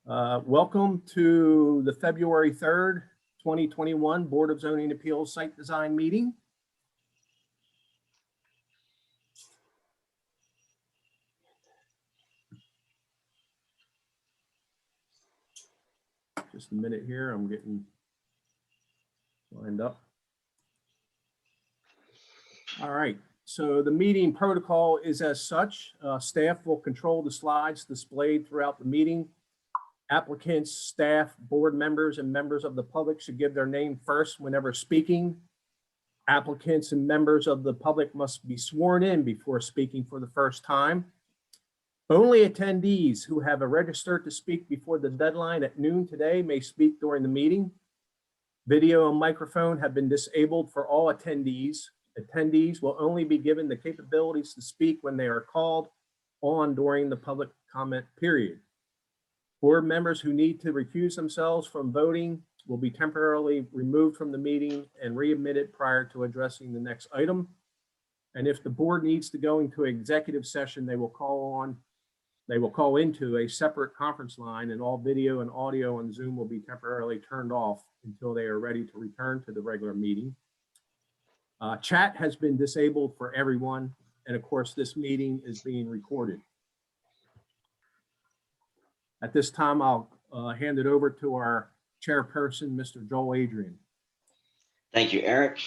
Welcome to the February 3rd, 2021 Board of Zoning Appeals Site Design Meeting. Just a minute here, I'm getting lined up. All right, so the meeting protocol is as such. Staff will control the slides displayed throughout the meeting. Applicants, staff, board members, and members of the public should give their name first whenever speaking. Applicants and members of the public must be sworn in before speaking for the first time. Only attendees who have registered to speak before the deadline at noon today may speak during the meeting. Video and microphone have been disabled for all attendees. Attendees will only be given the capabilities to speak when they are called on during the public comment period. Board members who need to recuse themselves from voting will be temporarily removed from the meeting and readmitted prior to addressing the next item. And if the board needs to go into executive session, they will call into a separate conference line, and all video and audio on Zoom will be temporarily turned off until they are ready to return to the regular meeting. Chat has been disabled for everyone. And of course, this meeting is being recorded. At this time, I'll hand it over to our chairperson, Mr. Joel Adrian. Thank you, Eric.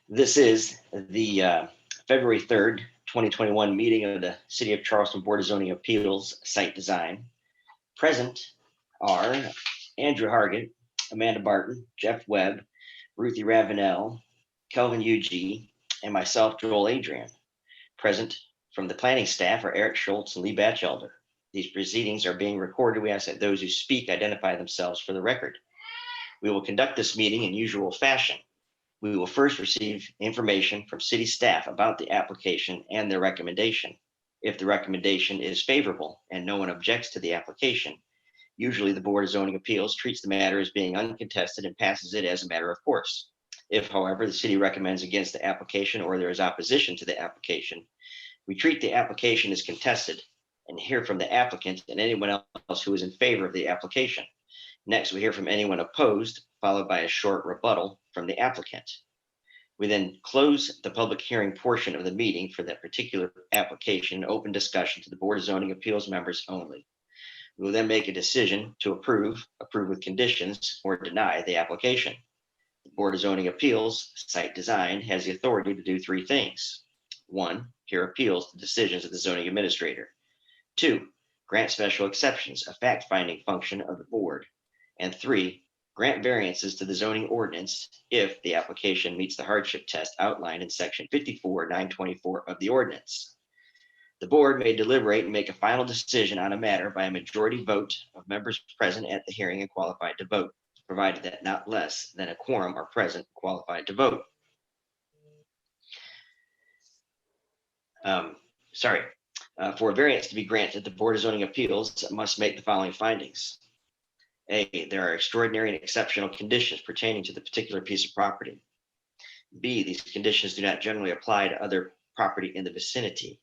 This is the February 3rd, 2021 meeting of the City of Charleston Board of Zoning Appeals Site Design. Present are Andrew Hargett, Amanda Barton, Jeff Webb, Ruthie Ravenel, Kelvin Uge, and myself, Joel Adrian. Present from the planning staff are Eric Schultz and Lee Batchelder. These proceedings are being recorded. We ask that those who speak identify themselves for the record. We will conduct this meeting in usual fashion. We will first receive information from city staff about the application and their recommendation. If the recommendation is favorable and no one objects to the application, usually the Board of Zoning Appeals treats the matter as being uncontested and passes it as a matter of course. If, however, the city recommends against the application or there is opposition to the application, we treat the application as contested and hear from the applicant and anyone else who is in favor of the application. Next, we hear from anyone opposed, followed by a short rebuttal from the applicant. We then close the public hearing portion of the meeting for that particular application, open discussion to the Board of Zoning Appeals members only. We will then make a decision to approve with conditions, or deny the application. The Board of Zoning Appeals Site Design has the authority to do three things. 1, hear appeals to decisions of the zoning administrator. 2, grant special exceptions, a fact-finding function of the board. And 3, grant variances to the zoning ordinance if the application meets the hardship test outlined in section 54-924 of the ordinance. The board may deliberate and make a final decision on a matter by a majority vote of members present at the hearing and qualified to vote, provided that not less than a quorum are present qualified to vote. For a variance to be granted, the Board of Zoning Appeals must make the following findings. A, there are extraordinary and exceptional conditions pertaining to the particular piece of property. B, these conditions do not generally apply to other property in the vicinity.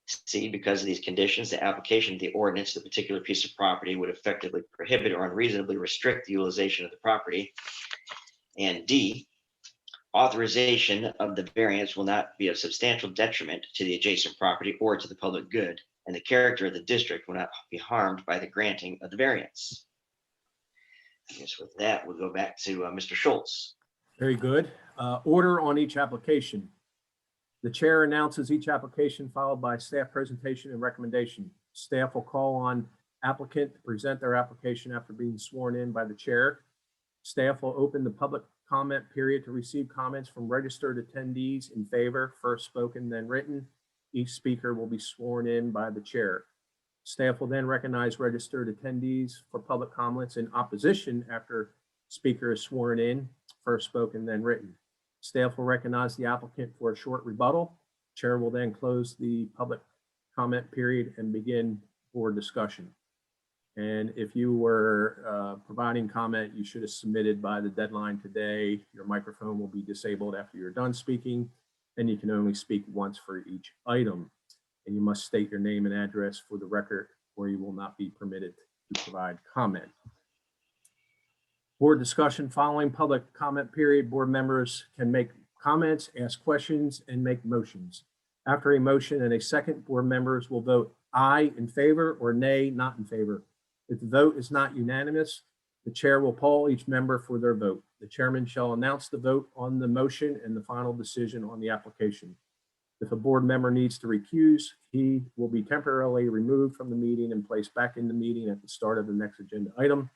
C, because of these conditions, the application of the ordinance to the particular piece of property would effectively prohibit or unreasonably restrict the utilization of the property. And D, authorization of the variance will not be of substantial detriment to the adjacent property or to the public good, and the character of the district will not be harmed by the granting of the variance. I guess with that, we'll go back to Mr. Schultz. Very good. Order on each application. The chair announces each application followed by staff presentation and recommendation. Staff will call on applicant to present their application after being sworn in by the chair. Staff will open the public comment period to receive comments from registered attendees in favor, first spoken, then written. Each speaker will be sworn in by the chair. Staff will then recognize registered attendees for public comments in opposition after speaker is sworn in, first spoken, then written. Staff will recognize the applicant for a short rebuttal. Chair will then close the public comment period and begin board discussion. And if you were providing comment, you should have submitted by the deadline today. Your microphone will be disabled after you're done speaking, and you can only speak once for each item. And you must state your name and address for the record, or you will not be permitted to provide comment. Board discussion following public comment period. Board members can make comments, ask questions, and make motions. After a motion and a second, board members will vote aye in favor or nay not in favor. If the vote is not unanimous, the chair will poll each member for their vote. The chairman shall announce the vote on the motion and the final decision on the application. If a board member needs to recuse, he will be temporarily removed from the meeting and placed back in the meeting at the start of the next agenda item.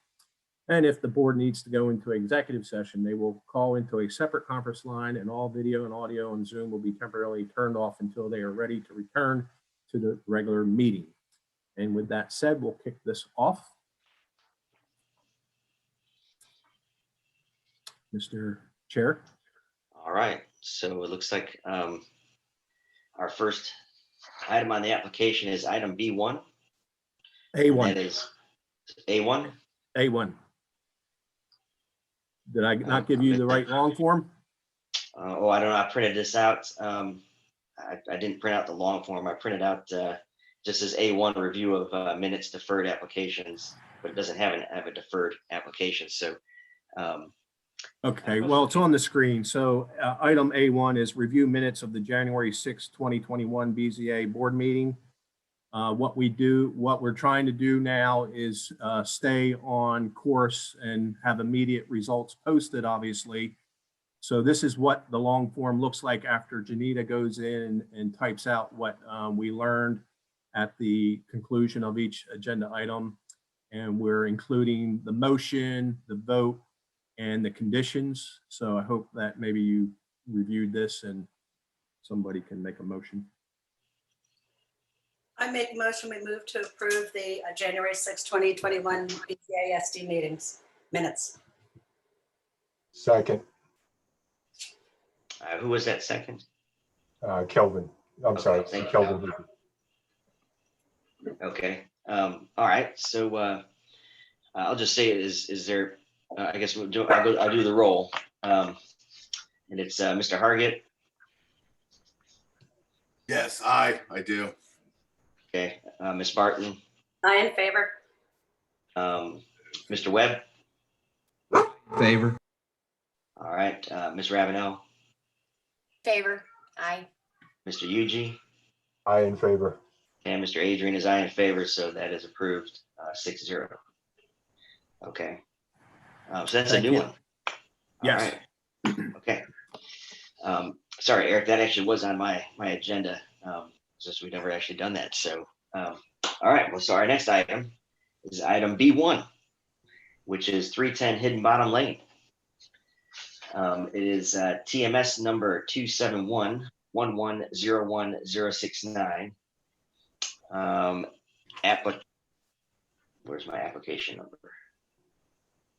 And if the board needs to go into executive session, they will call into a separate conference line, and all video and audio on Zoom will be temporarily turned off until they are ready to return to the regular meeting. And with that said, we'll kick this off. Mr. Chair. All right, so it looks like our first item on the application is item B1. A1. That is A1. A1. Did I not give you the right long form? Oh, I don't know. I printed this out. I didn't print out the long form. I printed out just as A1 review of minutes deferred applications, but it doesn't have a deferred application. So, okay, well, it's on the screen. So item A1 is review minutes of the January 6, 2021 BZA board meeting. What we're trying to do now is stay on course and have immediate results posted, obviously. So this is what the long form looks like after Janita goes in and types out what we learned at the conclusion of each agenda item. And we're including the motion, the vote, and the conditions. So I hope that maybe you reviewed this and somebody can make a motion. I make a motion, we move to approve the January 6, 2021 BZA-SD minutes. Second, who was that second? Kelvin. I'm Okay, sorry, thank you, Kelvin. Okay. All right. So I'll just say, is there? I guess I'll do the roll, and it's Mr. Hargett. Yes, I do. Okay. Ms. Barton. I in favor. Mr. Webb. Favor. All right. Ms. Ravenel. Favor. Aye. Mr. Yuji. I in favor. And Mr. Adrian is aye in favor, so that is approved 6-0. Okay. So that's Thank a new you. one. Yes. All right. Okay. Sorry, Eric, that actually was on my agenda. Just we've never actually done that. So, all right. Well, so our next item is item B1, which is 310 Hidden Bottom Lane. It is TMS number 271-1101069. Where's my application number?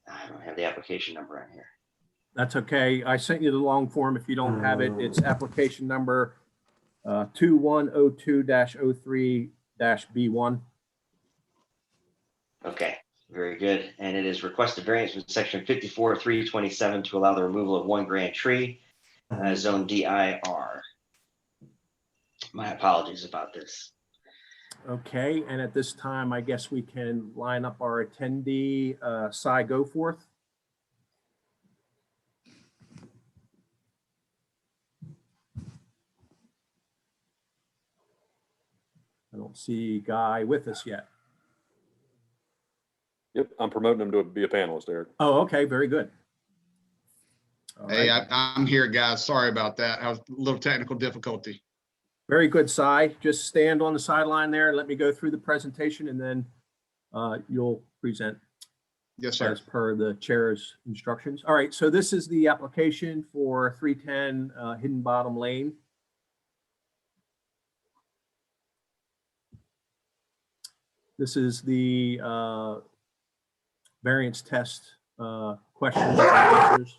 I don't have the application number on here. That's okay. I sent you the long form. If you don't have it, it's application number 2102-03-B1. Okay, very good. And it is requested variance with section 54-327 to allow the removal of one grand tree, zone DIR. My apologies about this. Okay, and at this time, I guess we can line up our attendee, Cy Goforth. I don't see Guy with us yet. Yep, I'm promoting him to be a panelist, Eric. Oh, okay, very good. All Hey, right. I'm here, guys. Sorry about that. I was a little technical difficulty. Very good, Cy. Just stand on the sideline there and let me go through the presentation, and then you'll present Yes, sir. as per the chair's instructions. All right, so this is the application for 310 Hidden Bottom Lane. This is the variance test questions and answers.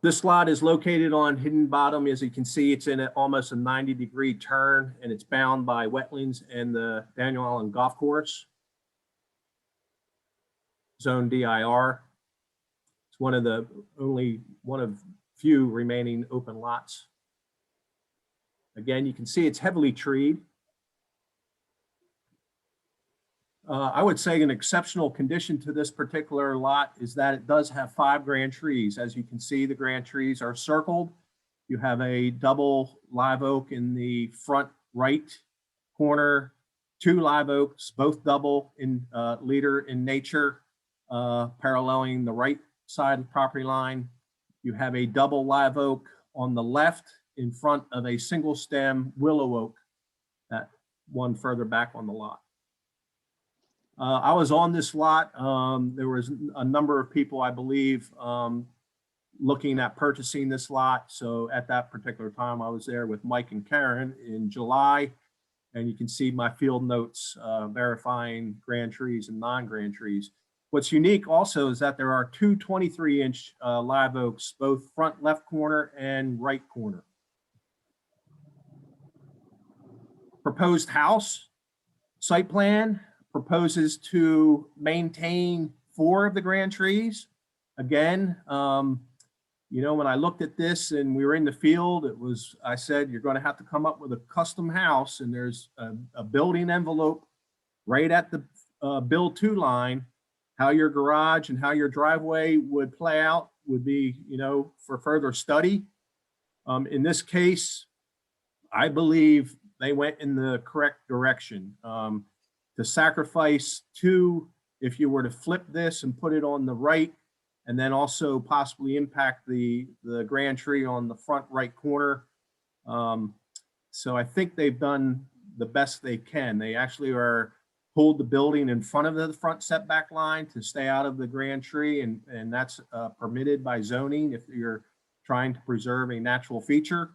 This lot is located on Hidden Bottom. As you can see, it's in almost a 90-degree turn, and it's bound by wetlands and the Daniel Island Golf Course, zone DIR. It's one of few remaining open lots. Again, you can see it's heavily treed. I would say an exceptional condition to this particular lot is that it does have 5 grand trees. As you can see, the grand trees are circled. You have a double live oak in the front right corner, 2 live oaks, both double in leader in nature, paralleling the right side of the property line. You have a double live oak on the left in front of a single stem willow oak, that one further back on the lot. I was on this lot. There was a number of people, I believe, looking at purchasing this lot. So at that particular time, I was there with Mike and Karen in July. And you can see my field notes verifying grand trees and non-grand trees. What's unique also is that there are 2 23-inch live oaks, both front left corner and right corner. Proposed house site plan proposes to maintain 4 of the grand trees. Again, you know, when I looked at this and we were in the field, I said, you're going to have to come up with a custom house, and there's a building envelope right at the build to line. How your garage and how your driveway would play out would be, you know, for further study. In this case, I believe they went in the correct direction. To sacrifice 2, if you were to flip this and put it on the right, and then also possibly impact the grand tree on the front right corner. So I think they've done the best they can. They actually pulled the building in front of the front setback line to stay out of the grand tree, and that's permitted by zoning if you're trying to preserve a natural feature.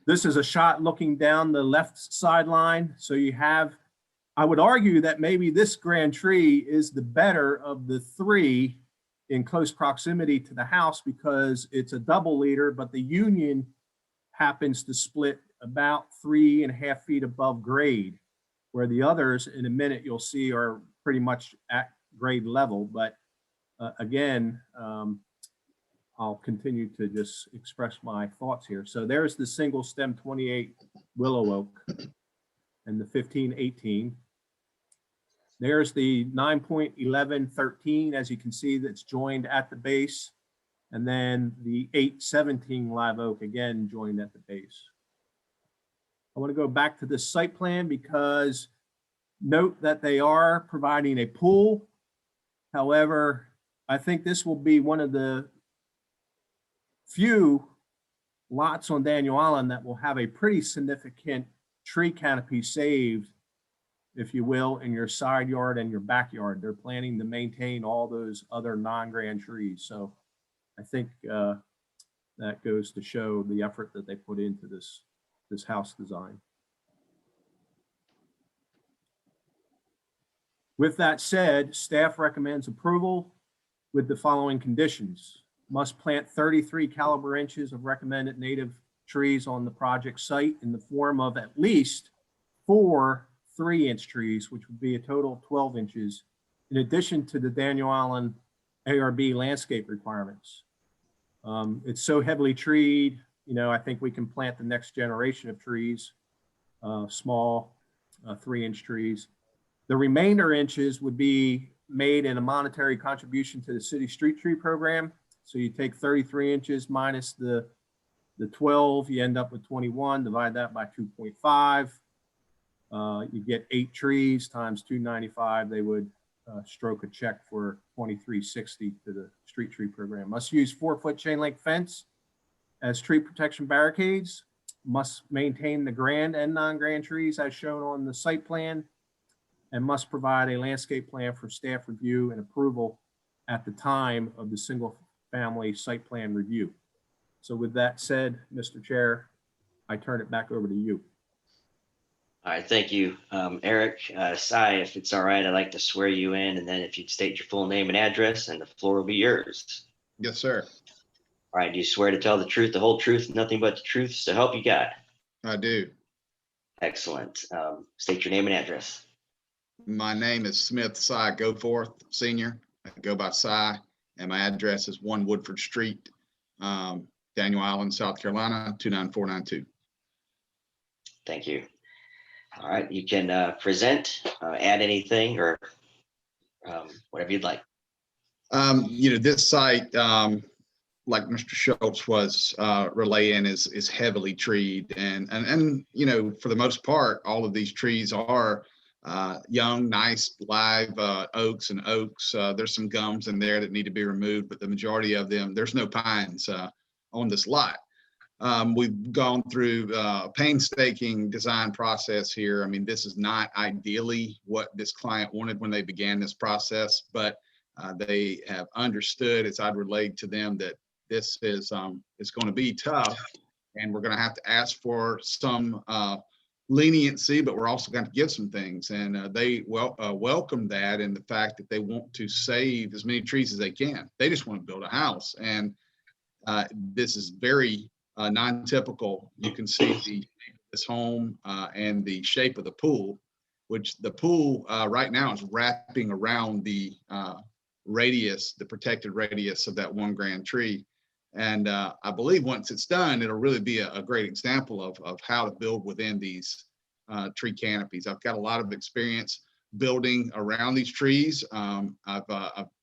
This is a shot looking down the left sideline. So you have, I would argue that maybe this grand tree is the better of the 3 in close proximity to the house, because it's a double leader, but the union happens to split about 3.5 feet above grade, where the others, in a minute, you'll see are pretty much at grade level. But again, I'll continue to just express my thoughts here. So there's the single stem 28 willow oak and the 1518. There's the 9.1113, as you can see, that's joined at the base. And then the 817 live oak, again, joined at the base. I want to go back to this site plan because note that they are providing a pool. However, I think this will be one of the few lots on Daniel Island that will have a pretty significant tree canopy saved, if you will, in your side yard and your backyard. They're planning to maintain all those other non-grand trees. So I think that goes to show the effort that they put into this house design. With that said, staff recommends approval with the following conditions. Must plant 33 caliber inches of recommended native trees on the project site in the form of at least 4 3-inch trees, which would be a total of 12 inches, in addition to the Daniel Island ARB landscape requirements. It's so heavily treed, you know, I think we can plant the next generation of trees, small 3-inch trees. The remainder inches would be made in a monetary contribution to the city street tree program. So you take 33 inches minus the 12, you end up with 21, divide that by 2.5. You get 8 trees times 295. They would stroke a check for $23.60 to the street tree program. Must use 4-foot chain link fence as tree protection barricades. Must maintain the grand and non-grand trees as shown on the site plan, and must provide a landscape plan for staff review and approval at the time of the single family site plan review. So with that said, Mr. Chair, I turn it back over to you. All right, thank you, Eric. Cy, if it's all right, I'd like to swear you in, and then if you'd state your full name and address, and the floor will be yours. Yes, sir. All right, do you swear to tell the truth, the whole truth, nothing but the truth, so help you God? I do. Excellent. State your name and address. My name is Smith Cy Goforth, Senior. I go by Cy, and my address is 1 Woodford Street, Daniel Island, South Carolina, 29492. Thank you. All right, you can present, add anything or whatever you'd like. This site, like Mr. Schultz was relaying, is heavily treed, and for the most part, all of these trees are young, nice, live oaks and oaks. There's some gums in there that need to be removed, but the majority of them, there's no pines on this lot. We've gone through a painstaking design process here. I mean, this is not ideally what this client wanted when they began this process, but they have understood, as I'd relayed to them, that this is going to be tough, and we're going to have to ask for some leniency, but we're also going to give some things. And they welcome that, and the fact that they want to save as many trees as they can. They just want to build a house, and this is very non-typical. You can see this home and the shape of the pool, which the pool right now is wrapping around the radius, the protected radius of that 1 grand tree. And I believe once it's done, it'll really be a great example of how to build within these tree canopies. I've got a lot of experience building around these trees. I've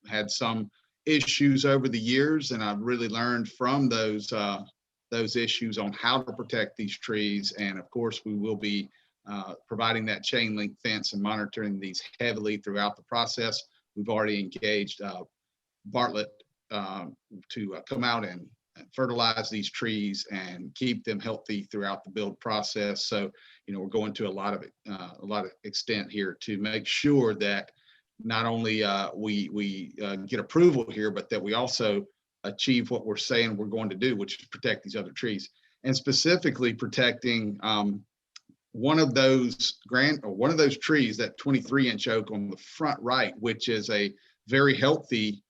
had some issues over the years, and I've really learned from those issues on how to protect these trees. And of course, we will be providing that chain link fence and monitoring these heavily throughout the process. We've already engaged Bartlett to come out and fertilize these trees and keep them healthy throughout the build process. So, we're going to a lot of extent here to make sure that not only we get approval here, but that we also achieve what we're saying we're going to do, which is protect these other trees, and specifically protecting one of those trees, that 23-inch oak on the front right, which is a very healthy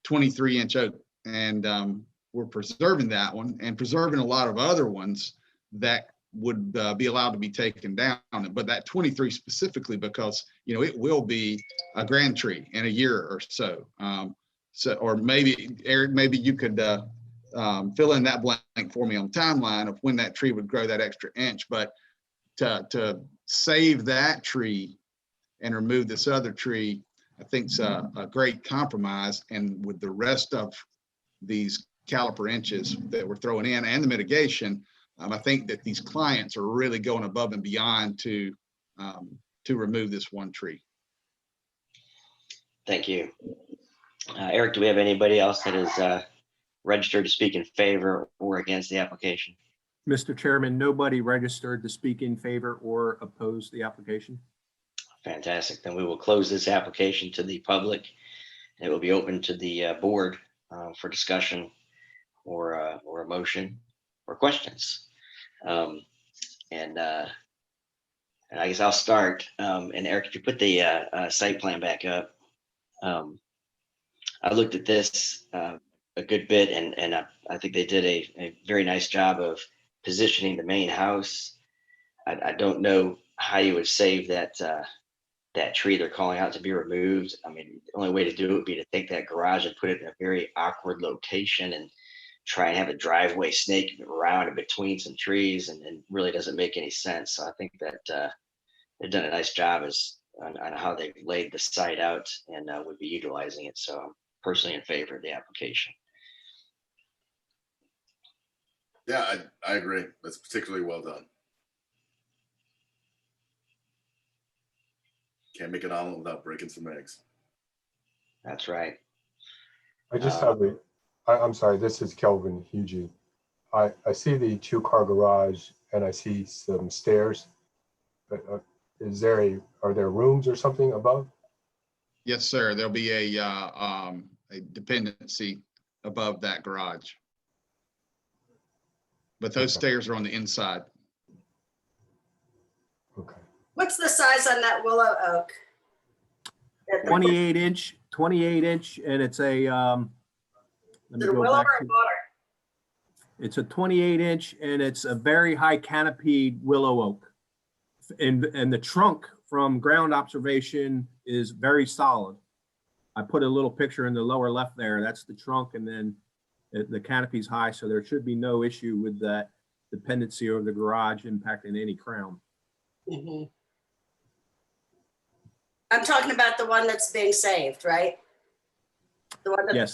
23-inch oak. And we're preserving that one and preserving a lot of other ones that would be allowed to be taken down. But that 23 specifically, because, it will be a grand tree in a year or so. Or maybe, Eric, maybe you could fill in that blank for me on the timeline of when that tree would grow that extra inch. But to save that tree and remove this other tree, I think it's a great compromise. And with the rest of these caliper inches that we're throwing in and the mitigation, I think that these clients are really going above and beyond to remove this one tree. Thank you. Eric, do we have anybody else that is registered to speak in favor or against the application? Mr. Chairman, nobody registered to speak in favor or oppose the application. Fantastic. Then we will close this application to the public. It will be open to the board for discussion or a motion or questions. And I guess I'll start. And Eric, if you put the site plan back up, I looked at this a good bit, and I think they did a very nice job of positioning the main house. I don't know how you would save that tree they're calling out to be removed. I mean, the only way to do it would be to take that garage and put it in a very awkward location and try and have a driveway snake around in between some trees, and really doesn't make any sense. So I think that they've done a nice job on how they've laid the site out and would be utilizing it. So I'm personally in favor of the application. Yeah, I agree. That's particularly well done. Can't make an omelet without breaking some eggs. That's right. I just have I'm sorry, this is Kelvin Hugie. I see the 2-car garage and I see some stairs. Are there rooms or something above? Yes, sir. There'll be a dependency above that garage. But those stairs are on the inside. Okay. What's the size on that willow oak? 28 inch, and it's a, let me The go willow back or to, water? it's a 28 inch and it's a very high canopied willow oak. And the trunk from ground observation is very solid. I put a little picture in the lower left there. That's the trunk, and then the canopy's high, so there should be no issue with that dependency over the garage impacting any crown. Mhm. I'm talking about the one that's being saved, right? The one that. Yes,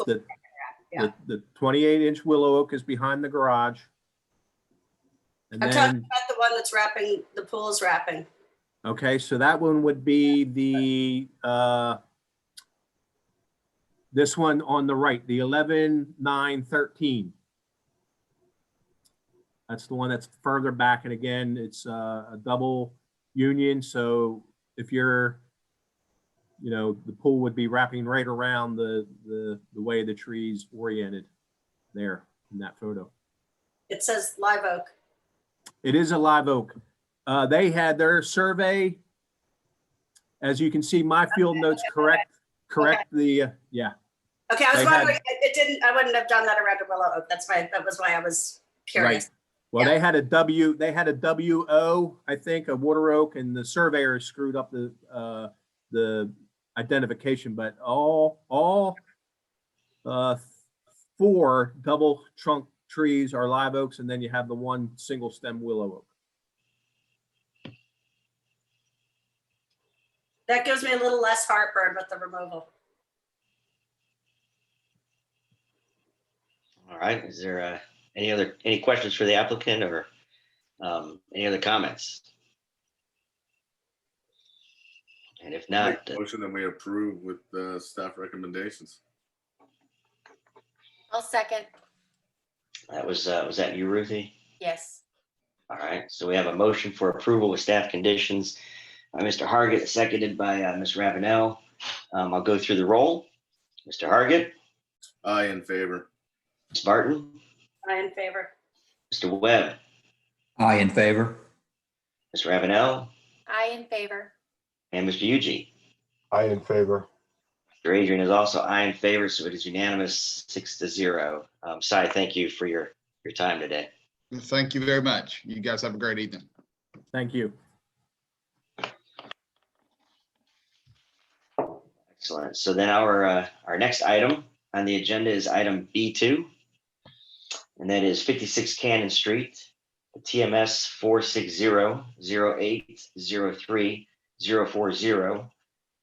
Yeah. the 28-inch willow oak is behind the garage. And I'm talking then, about the one that's wrapping, the pool's wrapping. okay, so that one would be the, this one on the right, the 11-9-13. That's the one that's further back. And again, it's a double union. So if you're, you know, the pool would be wrapping right around the way the tree's oriented there in that photo. It says live oak. It is a live oak. They had their survey. As you can see, my field notes correct the, yeah. Okay, I was They had- wondering, I wouldn't have done that around a willow oak. That was why I was curious. Well, Yeah. they had a WO, I think, a water oak, and the surveyor screwed up the identification, but all 4 double trunk trees are live oaks, and then you have the 1 single stem willow oak. That gives me a little less heartburn with the removal. All right, is there any questions for the applicant or any other comments? And if Make not, a motion that we approve with the staff recommendations. I'll second. was that you, Ruthie? Yes. All right, so we have a motion for approval with staff conditions by Mr. Hargit, seconded by Ms. Ravenel. I'll go through the roll. Mr. Hargit, Aye, in favor. Ms. Barton, I in favor. Mr. Webb, Aye, in favor. Ms. Ravenel, I in favor. and Mr. Yuji. I in favor. Mr. Adrian is also aye in favor, so it is unanimous 6-0. Cy, thank you for your time today. Thank you very much. You guys have a great evening. Thank you. Excellent. So then our next item on the agenda is item B2, and that is 56 Cannon Street, TMS 460-0803-040.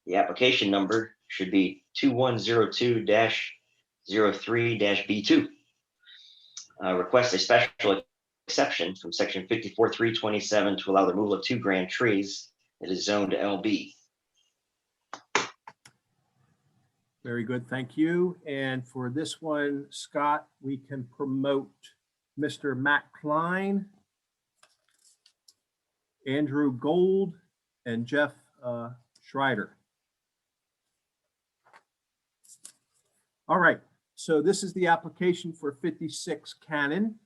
The application number should be 2102-03-B2. Request a special exception from section 54.327 to allow the removal of 2 grand trees. It is zoned LB. Very good, thank you. And for this one, Scott, we can promote Mr. Matt Klein, Andrew Gold, and Jeff Schreider. All right, so this is the application for 56 Cannon,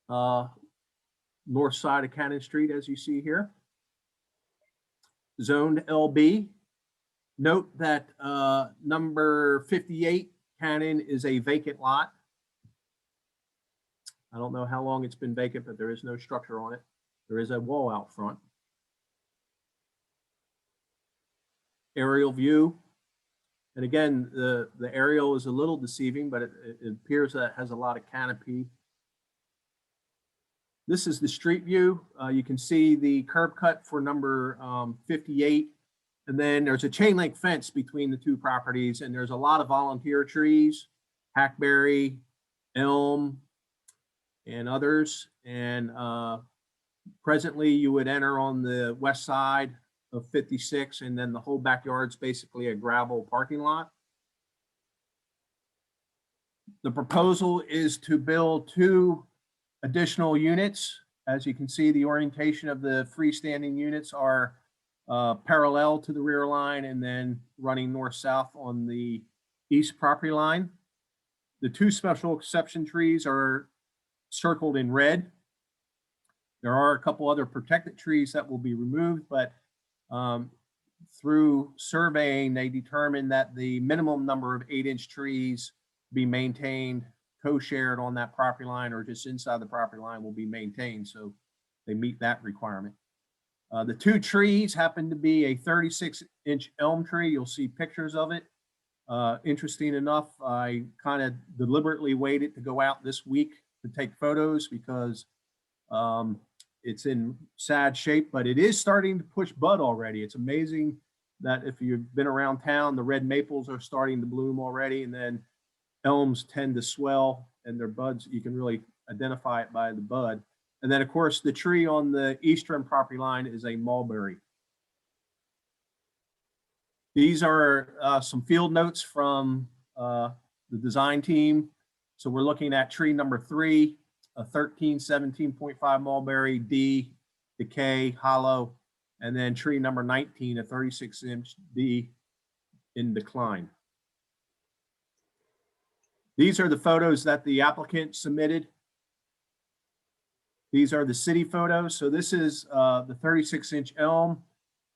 north side of Cannon Street, as you see here. Zoned LB. Note that number 58 Cannon is a vacant lot. I don't know how long it's been vacant, but there is no structure on it. There is a wall out front. Aerial view. And again, the aerial is a little deceiving, but it appears that it has a lot of canopy. This is the street view. You can see the curb cut for number 58. And then there's a chain link fence between the 2 properties, and there's a lot of volunteer trees, hackberry, elm, and others. And presently you would enter on the west side of 56, and then the whole backyard's basically a gravel parking lot. The proposal is to build 2 additional units. As you can see, the orientation of the freestanding units are parallel to the rear line and then running north-south on the east property line. The 2 special exception trees are circled in red. There are a couple other protected trees that will be removed, but through surveying, they determined that the minimum number of 8-inch trees be maintained, co-shared on that property line or just inside the property line will be maintained. So they meet that requirement. The 2 trees happen to be a 36-inch elm tree. You'll see pictures of it. Interesting enough, I kind of deliberately waited to go out this week to take photos because it's in sad shape, but it is starting to push bud already. It's amazing that if you've been around town, the red maples are starting to bloom already, and then elms tend to swell and their buds, you can really identify it by the bud. And then of course, the tree on the eastern property line is a mulberry. These are some field notes from the design team. So we're looking at tree number 3, a 17.5 mulberry, D, decay, hollow, and then tree number 19, a 36-inch D in decline. These are the photos that the applicant submitted. These are the city photos. So this is the 36-inch elm.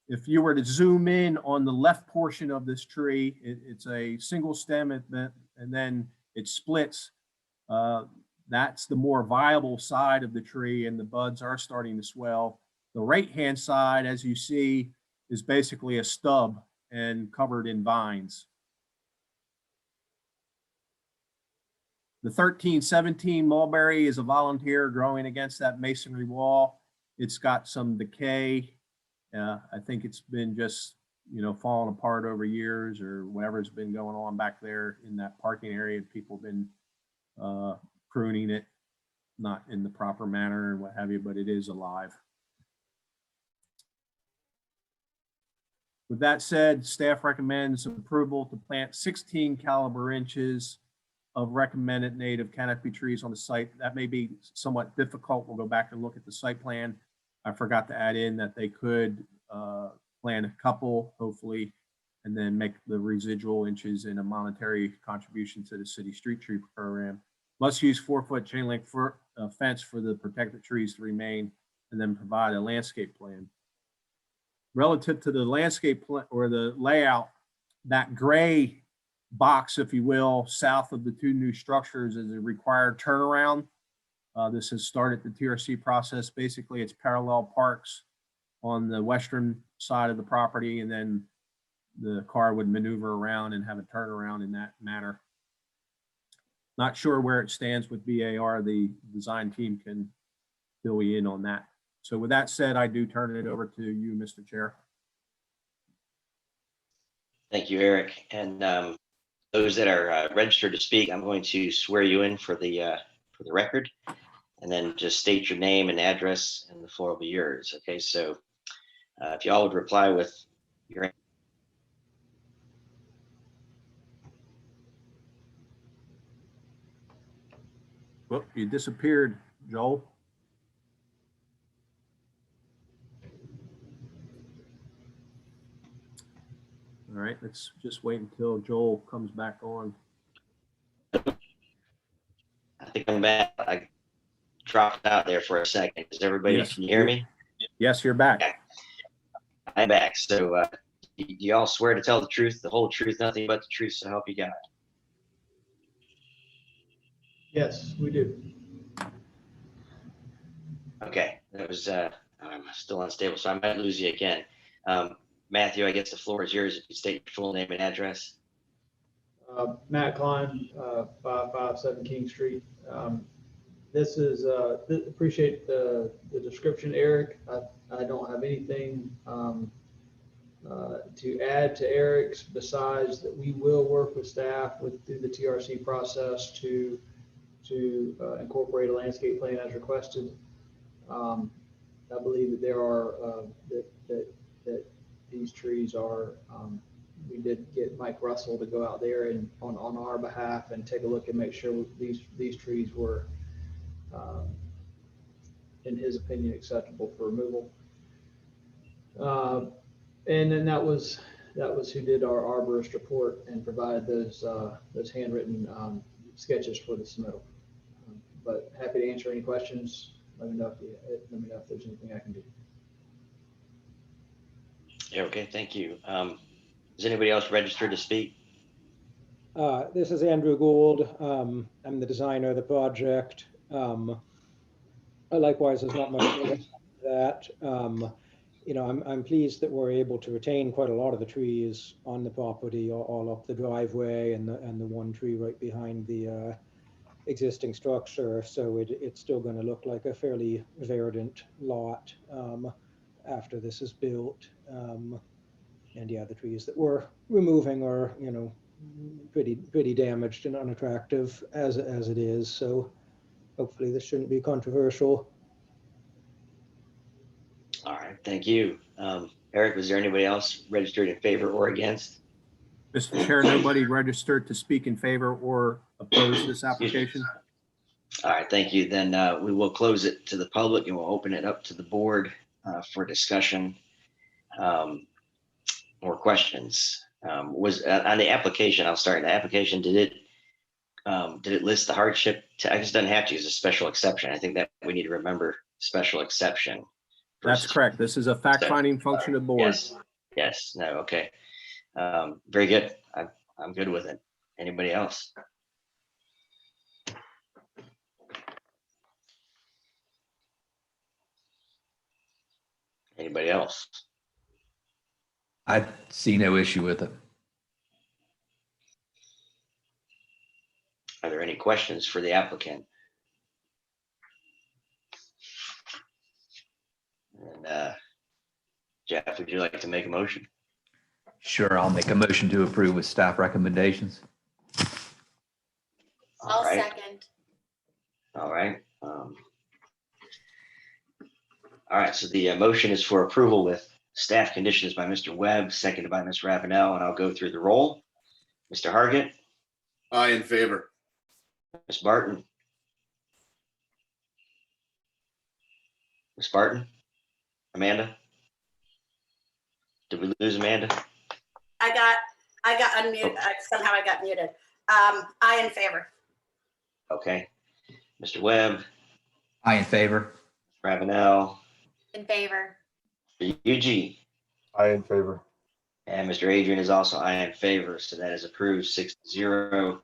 If you were to zoom in on the left portion of this tree, it's a single stem and then it splits. That's the more viable side of the tree, and the buds are starting to swell. The right-hand side, as you see, is basically a stub and covered in vines. The 1317 mulberry is a volunteer growing against that masonry wall. It's got some decay. I think it's been just, falling apart over years or whatever's been going on back there in that parking area. People have been pruning it, not in the proper manner and what have you, but it is alive. With that said, staff recommends approval to plant 16 caliber inches of recommended native canopy trees on the site. That may be somewhat difficult. We'll go back and look at the site plan. I forgot to add in that they could plant a couple, hopefully, and then make the residual inches in a monetary contribution to the city street tree program. Must use 4-foot chain link fence for the protected trees to remain, and then provide a landscape plan. Relative to the landscape or the layout, that gray box, if you will, south of the 2 new structures is a required turnaround. This has started the TRC process. Basically, it's parallel parks on the western side of the property, and then the car would maneuver around and have a turnaround in that manner. Not sure where it stands with BAR. The design team can fill you in on that. So with that said, I do turn it over to you, Mr. Chair. Thank you, Eric. And those that are registered to speak, I'm going to swear you in for the record, and then just state your name and address, and the floor will be yours. Okay, so if y'all would reply with your. Well, you disappeared, Joel. All right, let's just wait until Joel comes back on. I think I'm back. I dropped out there for a second. Is everybody, Yes. Can you hear me? Yes, you're back. Okay. I'm back. So do y'all swear to tell the truth, the whole truth, nothing but the truth, so help you God? Yes, we do. Okay, that was I'm still unstable, so I might lose you again. Matthew, I guess the floor is yours if you state your full name and address. Matt Klein, 557 King Street. This is, appreciate the description, Eric. I don't have anything to add to Eric's, besides that we will work with staff through the TRC process to incorporate a landscape plan as requested. I believe that there are that these trees are. We did get Mike Russell to go out there and on our behalf and take a look and make sure these trees were, in his opinion, acceptable for removal. And then that was who did our arborist report and provided those handwritten sketches for the submittal. But happy to answer any questions. Let me know if there's anything I can do. Yeah, okay, thank you. Is anybody else registered to speak? This is Andrew Gould. I'm the designer of the project. Likewise, there's not much to that. I'm pleased that we're able to retain quite a lot of the trees on the property, all up the driveway, and the one tree right behind the existing structure, so it's still going to look like a fairly verdant lot after this is built. And yeah, the trees that we're removing are, you know, pretty damaged and unattractive as it is. So hopefully this shouldn't be controversial. All right, thank you. Eric, was there anybody else registered in favor or against? Mr. Chair, nobody registered to speak in favor or oppose this application. All right, thank you. Then we will close it to the public and we'll open it up to the board for discussion or questions. Was on the application, I'll start. The application, did it list the hardship? I guess it doesn't have to use a special exception. I think that we need to remember special exception. That's correct. This is a fact-finding function of the board. Yes, no, okay. Very good. I'm good with it. Anybody else? Anybody else? I see no issue with it. Are there any questions for the applicant? And Jeff, would you like to make a motion? Sure, I'll make a motion to approve with staff recommendations. I'll right. second. All right. All right, so the motion is for approval with staff conditions by Mr. Webb, seconded by Ms. Ravenel, and I'll go through the roll. Mr. Hargit, Aye, in favor. Ms. Barton. Ms. Barton? Amanda? Did we lose Amanda? I got unmuted. Somehow I got muted. I in favor. Okay. Mr. Webb, Aye in favor. Ravenel, In favor. Eugene, I in favor. and Mr. Adrian is also aye in favor. So that is approved 6-0.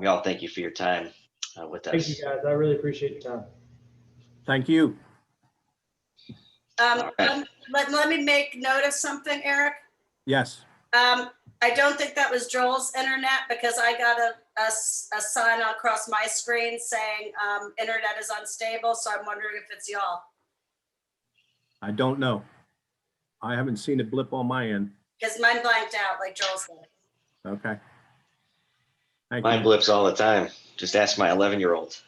Y'all, thank you for your time with us. Thank you, guys. I really appreciate your time. Thank you. All right. Let me make note of something, Eric. Yes. I don't think that was Joel's internet because I got a sign across my screen saying internet is unstable. So I'm wondering if it's y'all. I don't know. I haven't seen it blip on my end. Because mine blanked out like Joel said. Okay. Thank Mine you. blips all the time. Just ask my 11-year-old.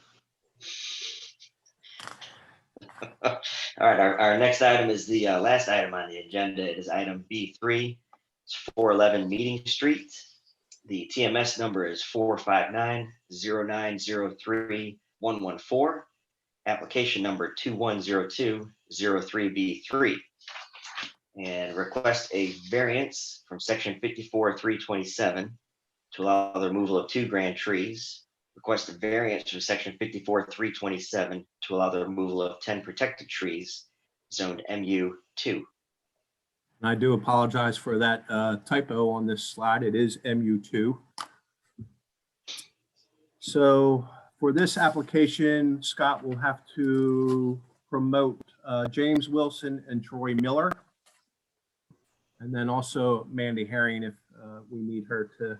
All right, our next item is the last item on the agenda. It is item B3. It's 411 Meeting Street. The TMS number is 459-0903-114. Application number 2102-03B3. And request a variance from section 54-327 to allow the removal of 2 grand trees. Request a variance from section 54-327 to allow the removal of 10 protected trees zoned MU2. I do apologize for that typo on this slide. It is MU2. So for this application, Scott will have to promote James Wilson and Troy Miller. And then also Mandy Herring if we need her to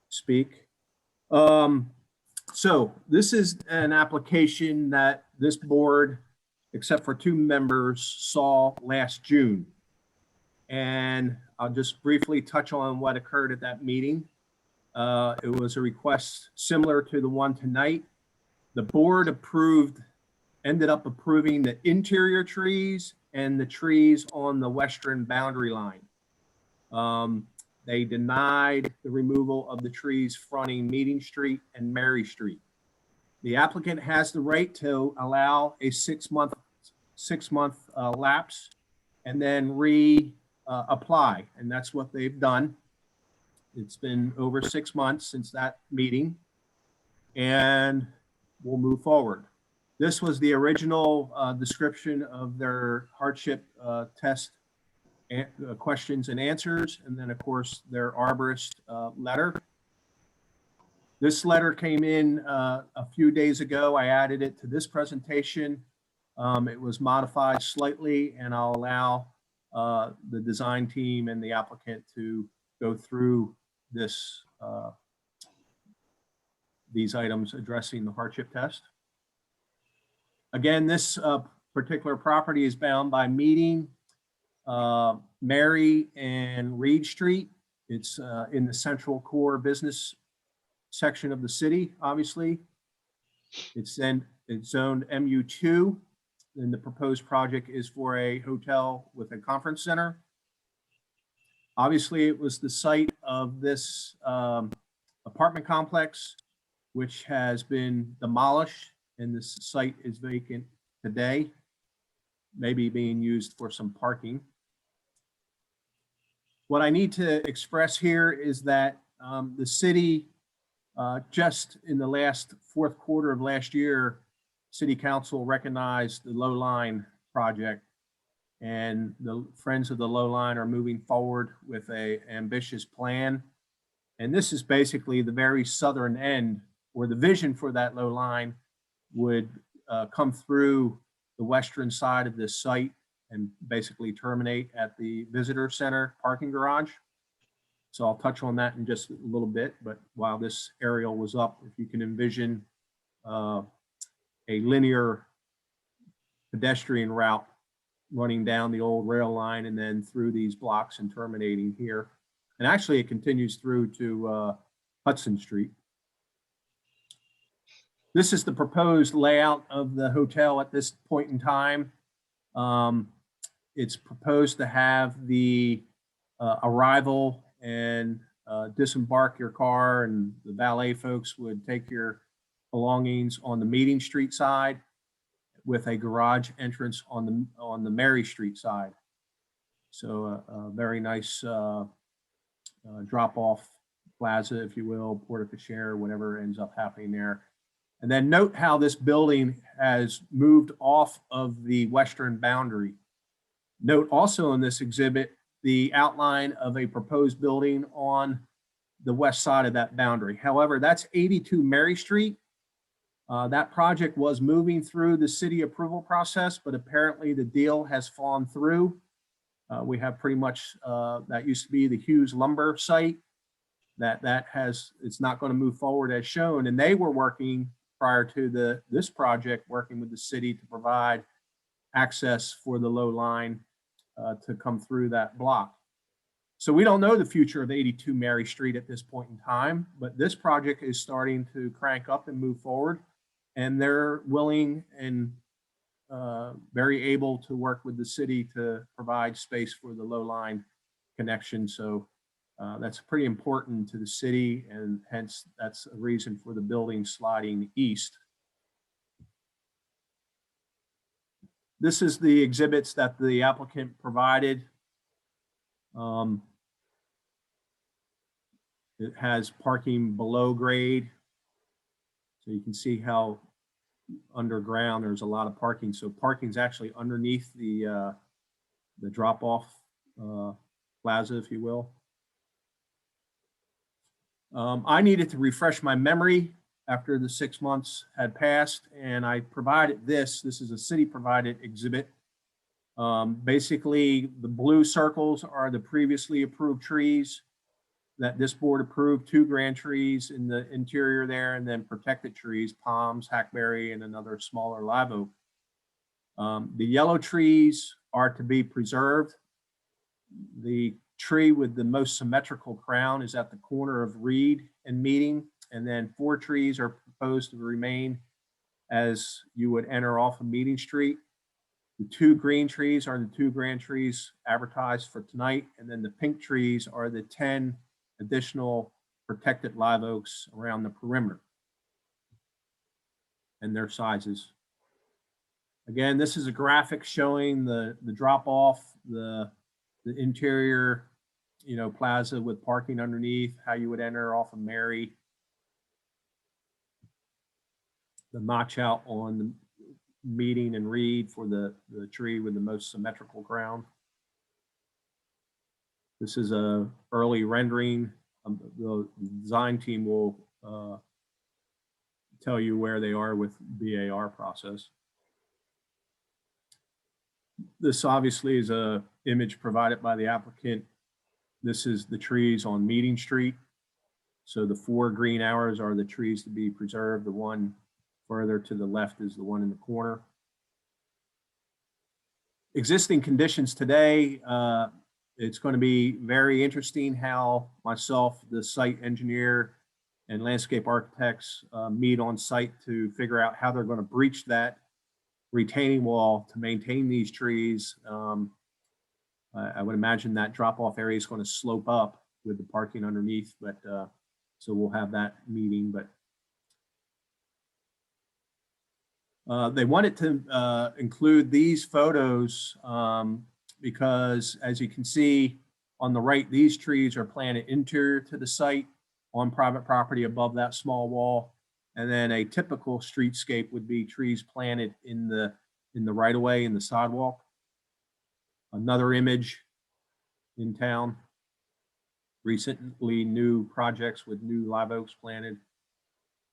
speak. So this is an application that this board, except for 2 members, saw last June. And I'll just briefly touch on what occurred at that meeting. It was a request similar to the one tonight. The board ended up approving the interior trees and the trees on the western boundary line. They denied the removal of the trees fronting Meeting Street and Mary Street. The applicant has the right to allow a 6-month lapse and then apply, and that's what they've done. It's been over 6 months since that meeting, and we'll move forward. This was the original description of their hardship test questions and answers, and then of course their arborist letter. This letter came in a few days ago. I added it to this presentation. It was modified slightly, and I'll allow the design team and the applicant to go through this these items addressing the hardship test. Again, this particular property is bound by Meeting, Mary and Reed Street. It's in the central core business section of the city, obviously. It's zoned MU2, and the proposed project is for a hotel with a conference center. Obviously, it was the site of this apartment complex, which has been demolished, and this site is vacant today, maybe being used for some parking. What I need to express here is that the city, just in the last fourth quarter of last year, City Council recognized the Low Line project, and the Friends of the Low Line are moving forward with an ambitious plan. And this is basically the very southern end, or the vision for that Low Line would come through the western side of this site and basically terminate at the visitor center parking garage. So I'll touch on that in just a little bit, but while this aerial was up, if you can envision a linear pedestrian route running down the old rail line and then through these blocks and terminating here. And actually it continues through to Hudson Street. This is the proposed layout of the hotel at this point in time. It's proposed to have the arrival and disembark your car, and the valet folks would take your belongings on the Meeting Street side, with a garage entrance on the Mary Street side. So a very nice drop-off plaza, if you will, porte-cochere, whatever ends up happening there. And then note how this building has moved off of the western boundary. Note also in this exhibit the outline of a proposed building on the west side of that boundary. However, that's 82 Mary Street. That project was moving through the city approval process, but apparently the deal has fallen through. We have pretty much, that used to be the Hughes lumber site, it's not going to move forward as shown. And they were working prior to this project, working with the city to provide access for the Low Line to come through that block. So we don't know the future of 82 Mary Street at this point in time, but this project is starting to crank up and move forward. And they're willing and very able to work with the city to provide space for the Low Line connection. So that's pretty important to the city, and hence that's a reason for the building sliding east. This is the exhibits that the applicant provided. It has parking below grade. So you can see how underground there's a lot of parking. So parking's actually underneath the drop-off plaza, if you will. I needed to refresh my memory after the 6 months had passed, and I provided this. This is a city-provided exhibit. Basically, the blue circles are the previously approved trees that this board approved, 2 grand trees in the interior there, and then protected trees, palms, hackberry, and another smaller live oak. The yellow trees are to be preserved. The tree with the most symmetrical crown is at the corner of Reed and Meeting, and then 4 trees are proposed to remain as you would enter off of Meeting Street. The 2 green trees are the 2 grand trees advertised for tonight, and then the pink trees are the 10 additional protected live oaks around the perimeter and their sizes. Again, this is a graphic showing the drop off, the interior, plaza with parking underneath, how you would enter off of Mary. The notch out on the Meeting and Reed for the tree with the most symmetrical crown. This is a early rendering. The design team will tell you where they are with BAR process. This obviously is a image provided by the applicant. This is the trees on Meeting Street. So the 4 green arrows are the trees to be preserved. The one further to the left is the one in the corner. Existing conditions today, it's going to be very interesting how myself, the site engineer, and landscape architects meet on site to figure out how they're going to breach that retaining wall to maintain these trees. I would imagine that drop-off area is going to slope up with the parking underneath, but so we'll have that meeting. But they wanted to include these photos because, as you can see on the right, these trees are planted interior to the site on private property above that small wall. And then a typical streetscape would be trees planted in the right of way, in the sidewalk. Another image in town, recently new projects with new live oaks planted.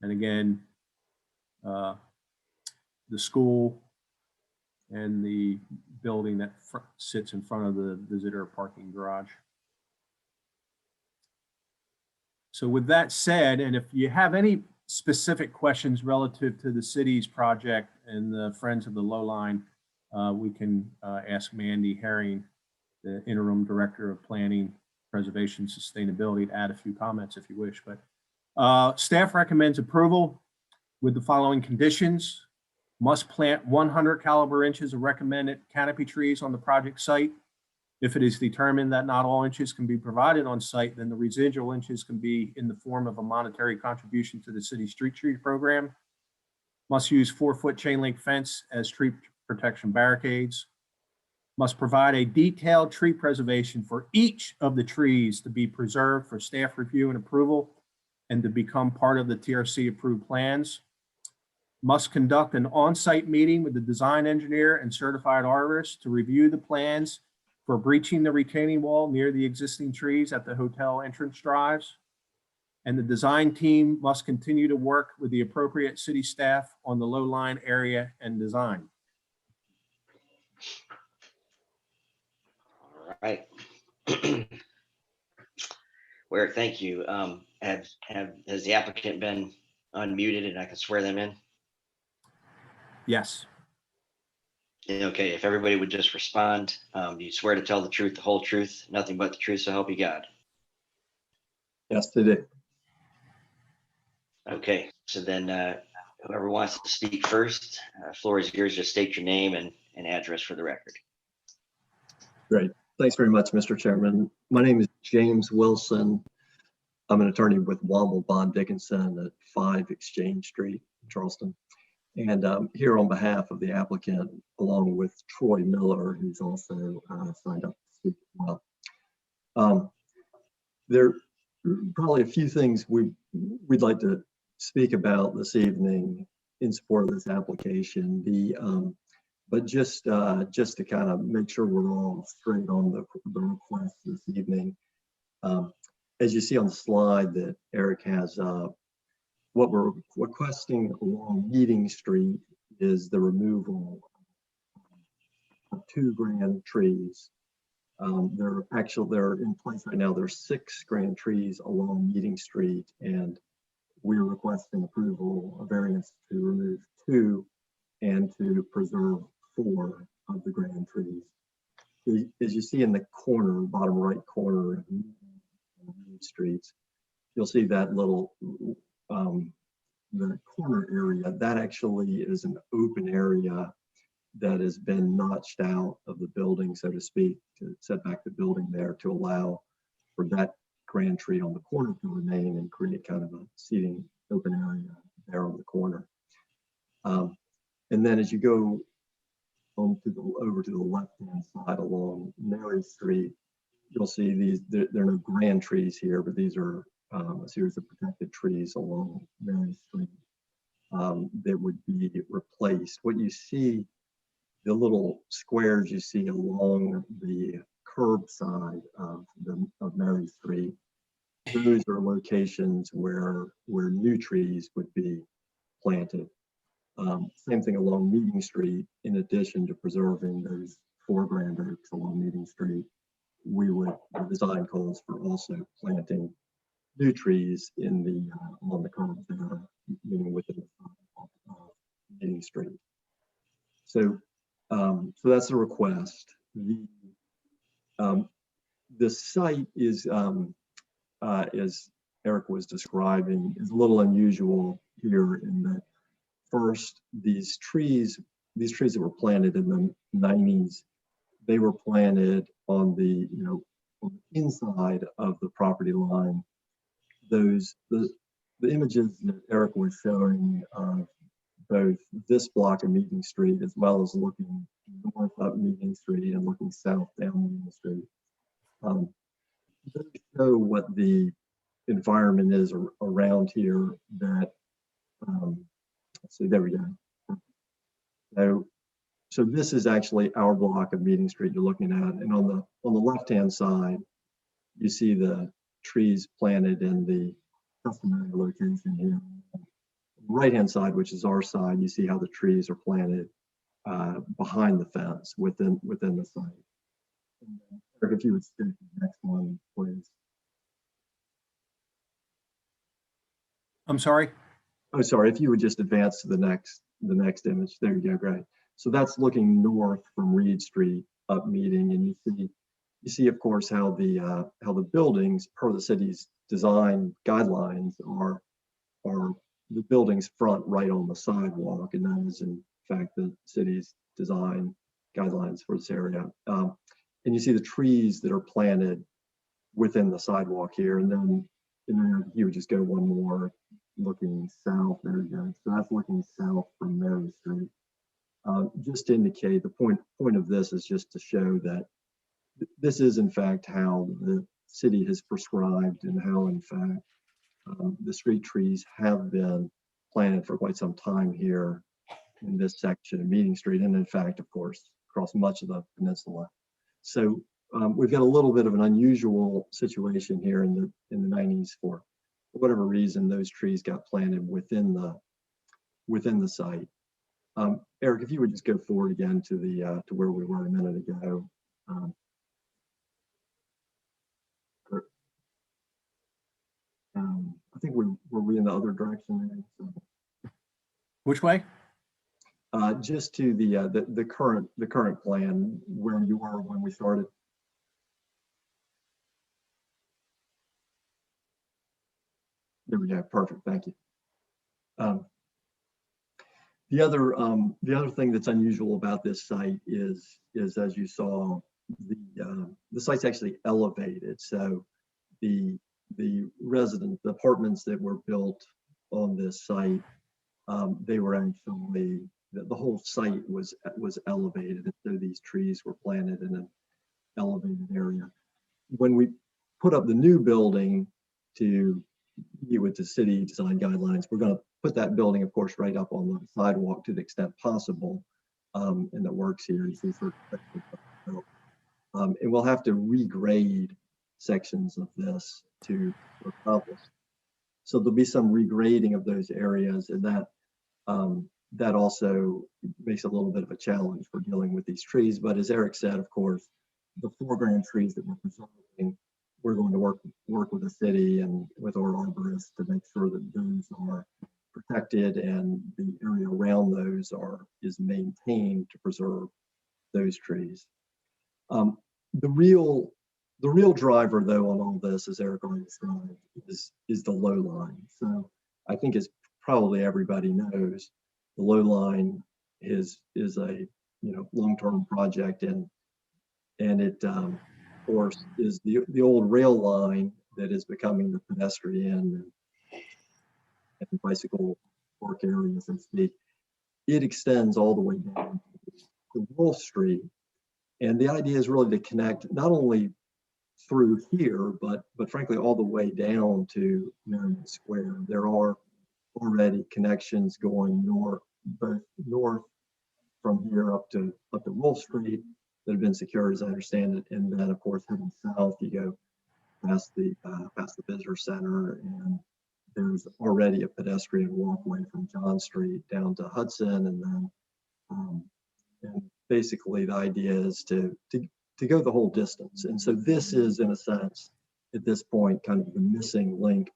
And again, the school and the building that sits in front of the visitor parking garage. So with that said, and if you have any specific questions relative to the city's project and the Friends of the Lowline, we can ask Mandy Herring, the Interim Director of Planning, Preservation, Sustainability, to add a few comments if you wish. But staff recommends approval with the following conditions. Must plant 100 caliber inches of recommended canopy trees on the project site. If it is determined that not all inches can be provided on site, then the residual inches can be in the form of a monetary contribution to the city street tree program. Must use 4-foot chain link fence as tree protection barricades. Must provide a detailed tree preservation for each of the trees to be preserved for staff review and approval and to become part of the TRC approved plans. Must conduct an on-site meeting with the design engineer and certified arborist to review the plans for breaching the retaining wall near the existing trees at the hotel entrance drives. And the design team must continue to work with the appropriate city staff on the low-lying area and design. All right. Where, thank you. Has the applicant been unmuted and I can swear them in? Yes. Okay, if everybody would just respond, do you swear to tell the truth, the whole truth, nothing but the truth, so help you God? Yes, they do. Okay, so then whoever wants to speak first, floor is yours. Just state your name and address for the record. Great. Thanks very much, Mr. Chairman. My name is James Wilson. I'm an attorney with Womble Bond Dickinson at 5 Exchange Street, Charleston. And here on behalf of the applicant, along with Troy Miller, who's also signed up to speak as well. There are probably a few things we'd like to speak about this evening in support of this application. But just to kind of make sure we're all straight on the request this evening. As you see on the slide that Eric has up, what we're requesting along Meeting Street is the removal of 2 grand trees. They're in place right now. There's 6 grand trees along Meeting Street, and we're requesting approval, a variance to remove 2 and to preserve 4 of the grand trees. As you see in the corner, bottom right corner of Meeting Street, you'll see that little the corner area. That actually is an open area that has been notched out of the building, so to speak, to set back the building there to allow for that grand tree on the corner to remain and create kind of a seating open area there on the corner. And then as you go over to the left-hand side along Mary Street, you'll see these, there are no grand trees here, but these are a series of protected trees along Mary Street that would be replaced. What you see, the little squares you see along the curb side of Mary Street, those are locations where new trees would be planted. Same thing along Meeting Street. In addition to preserving those 4 grand oaks along Meeting Street, the design calls for also planting new trees in the along the curb there, meaning within the Meeting Street. So, so that's the request. The site is, as Eric was describing, is a little unusual here in that first, these trees that were planted in the 90s, they were planted on the, on the inside of the property line. The images that Eric was showing of both this block of Meeting Street as well as looking north up Meeting Street and looking south down Meeting Street, they show what the environment is around here that, let's see, there we go. So this is actually our block of Meeting Street you're looking at, and on the left-hand side, you see the trees planted in the customary location here. Right-hand side, which is our side, you see how the trees are planted behind the fence within the site. And Eric, if you would skip the next one, please. I'm sorry. Oh, sorry. If you would just advance to the next image. There you go. Great. So that's looking north from Reed Street up Meeting, and you see, of course, how the buildings per the city's design guidelines are the buildings front right on the sidewalk, and that is in fact the city's design guidelines for this area. And you see the trees that are planted within the sidewalk here, and then you would just go one more looking south. There you go. So that's looking south from Mary Street. Just to indicate the point of this is just to show that this is in fact how the city has prescribed and how in fact the street trees have been planted for quite some time here in this section of Meeting Street, and in fact, of course, across much of the peninsula. So we've got a little bit of an unusual situation here in the 90s. For whatever reason, those trees got planted within the site. Eric, if you would just go forward again to to where we were a minute ago. I think were we in the other direction there? So, Which way? just to the current plan where you were when we started. There we go. Perfect. Thank you. The other thing that's unusual about this site is as you saw, the site's actually elevated. So the apartments that were built on this site, they were actually, the whole site was elevated. So these trees were planted in an elevated area. When we put up the new building to meet with the city design guidelines, we're going to put that building, of course, right up on the sidewalk to the extent possible, and that works here. You see, and we'll have to regrade sections of this to accomplish. So there'll be some regrading of those areas, and that also makes a little bit of a challenge for dealing with these trees. But as Eric said, of course, the foreground trees that we're preserving, we're going to work with the city and with our arborists to make sure that those are protected and the area around those is maintained to preserve those trees. The real driver, though, on all this, as Eric already described, is the low line. So I think, as probably everybody knows, the low line is a long-term project, and it of course is the old rail line that is becoming the pedestrian and bicycle park area, so to speak. It extends all the way down to Wolf Street, and the idea is really to connect not only through here, but frankly all the way down to Marion Square. There are already connections going both north from here up to Wolf Street that have been secured, as I understand it, and then of course heading south, you go past the visitor center, and there's already a pedestrian walkway from John Street down to Hudson, and then and basically the idea is to go the whole distance. And so this is, in a sense, at this point kind of the missing link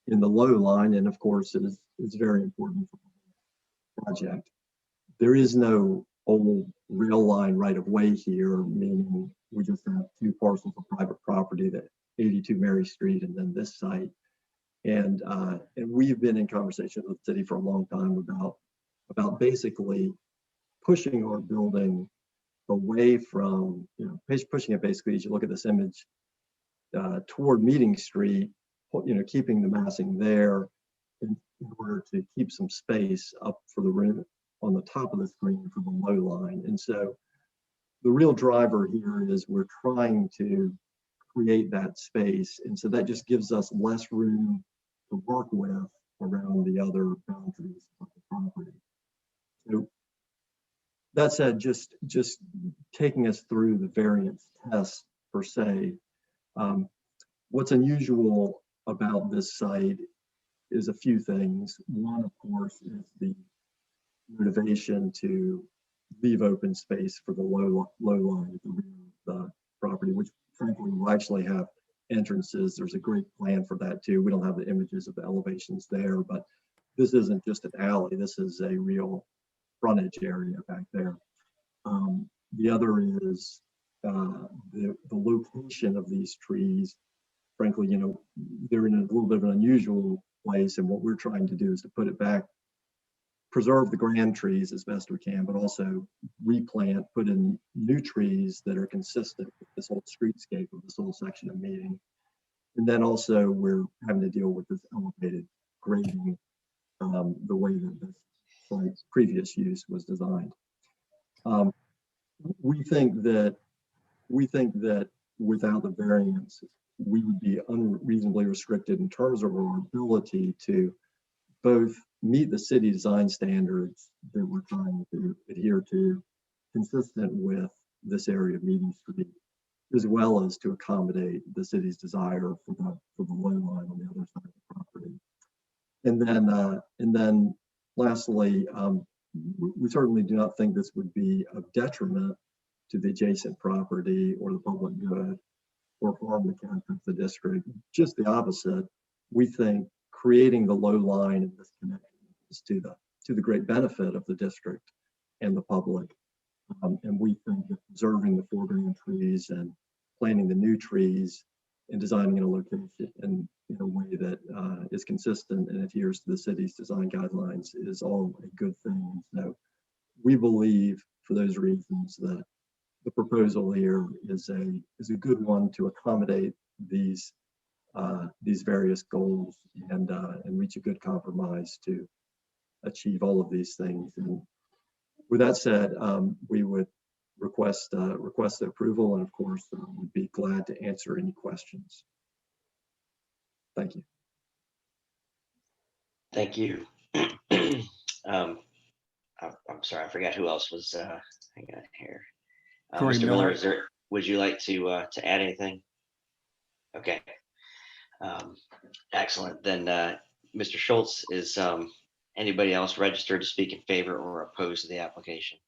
in the low line, and of course it is very important for the project. There is no old rail line right of way here, meaning we just have two parcels of private property, that 82 Mary Street and then this site. And we've been in conversation with the city for a long time about basically pushing our building away from, pushing it basically, as you look at this image, toward Meeting Street, keeping the massing there in order to keep some space up for the room on the top of the screen for the low line. And so the real driver here is we're trying to create that space. And so that just gives us less room to work with around the other boundaries of the property. So that said, just taking us through the variance test per se, what's unusual about this site is a few things. One, of course, is the motivation to leave open space for the low line at the rear of the property, which frankly will actually have entrances. There's a great plan for that too. We don't have the images of the elevations there, but this isn't just an alley. This is a real frontage area back there. The other is the location of these trees. Frankly, they're in a little bit of an unusual place, and what we're trying to do is to put it back, preserve the grand trees as best we can, but also replant, put in new trees that are consistent with this whole streetscape of this whole section of Meeting. And then also we're having to deal with this elevated grading, the way that this site's previous use was designed. We think that without the variance, we would be unreasonably restricted in terms of our ability to both meet the city design standards that we're trying to adhere to, consistent with this area of Meeting Street, as well as to accommodate the city's desire for the low line on the other side of the property. And then lastly, we certainly do not think this would be a detriment to the adjacent property or the public good or harm the character of the district. Just the opposite. We think creating the low line in this connection is to the great benefit of the district and the public. And we think that preserving the foreground trees and planting the new trees and designing in a location in a way that is consistent and adheres to the city's design guidelines is all a good thing. So we believe, for those reasons, that the proposal here is a good one to accommodate these various goals and reach a good compromise to achieve all of these things. And with that said, we would request the approval, and of course, would be glad to answer any questions. Thank you. Thank you. I'm sorry, I forgot who else was hang on here. Corey Mr. Miller, Miller. would you like to add anything? Okay. Excellent. Then Mr. Schultz, is anybody else registered to speak in favor or opposed to the application?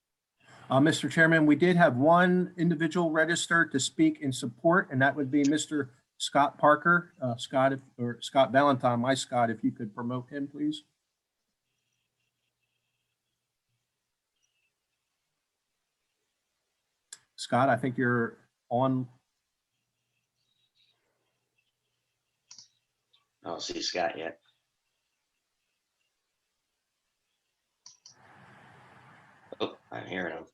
Mr. Chairman, we did have one individual registered to speak in support, and that would be Mr. Scott Parker. Scott Valentine, my Scott, if you could promote him, please. Scott, I think you're on. I don't see Scott yet. Oh, I'm hearing him.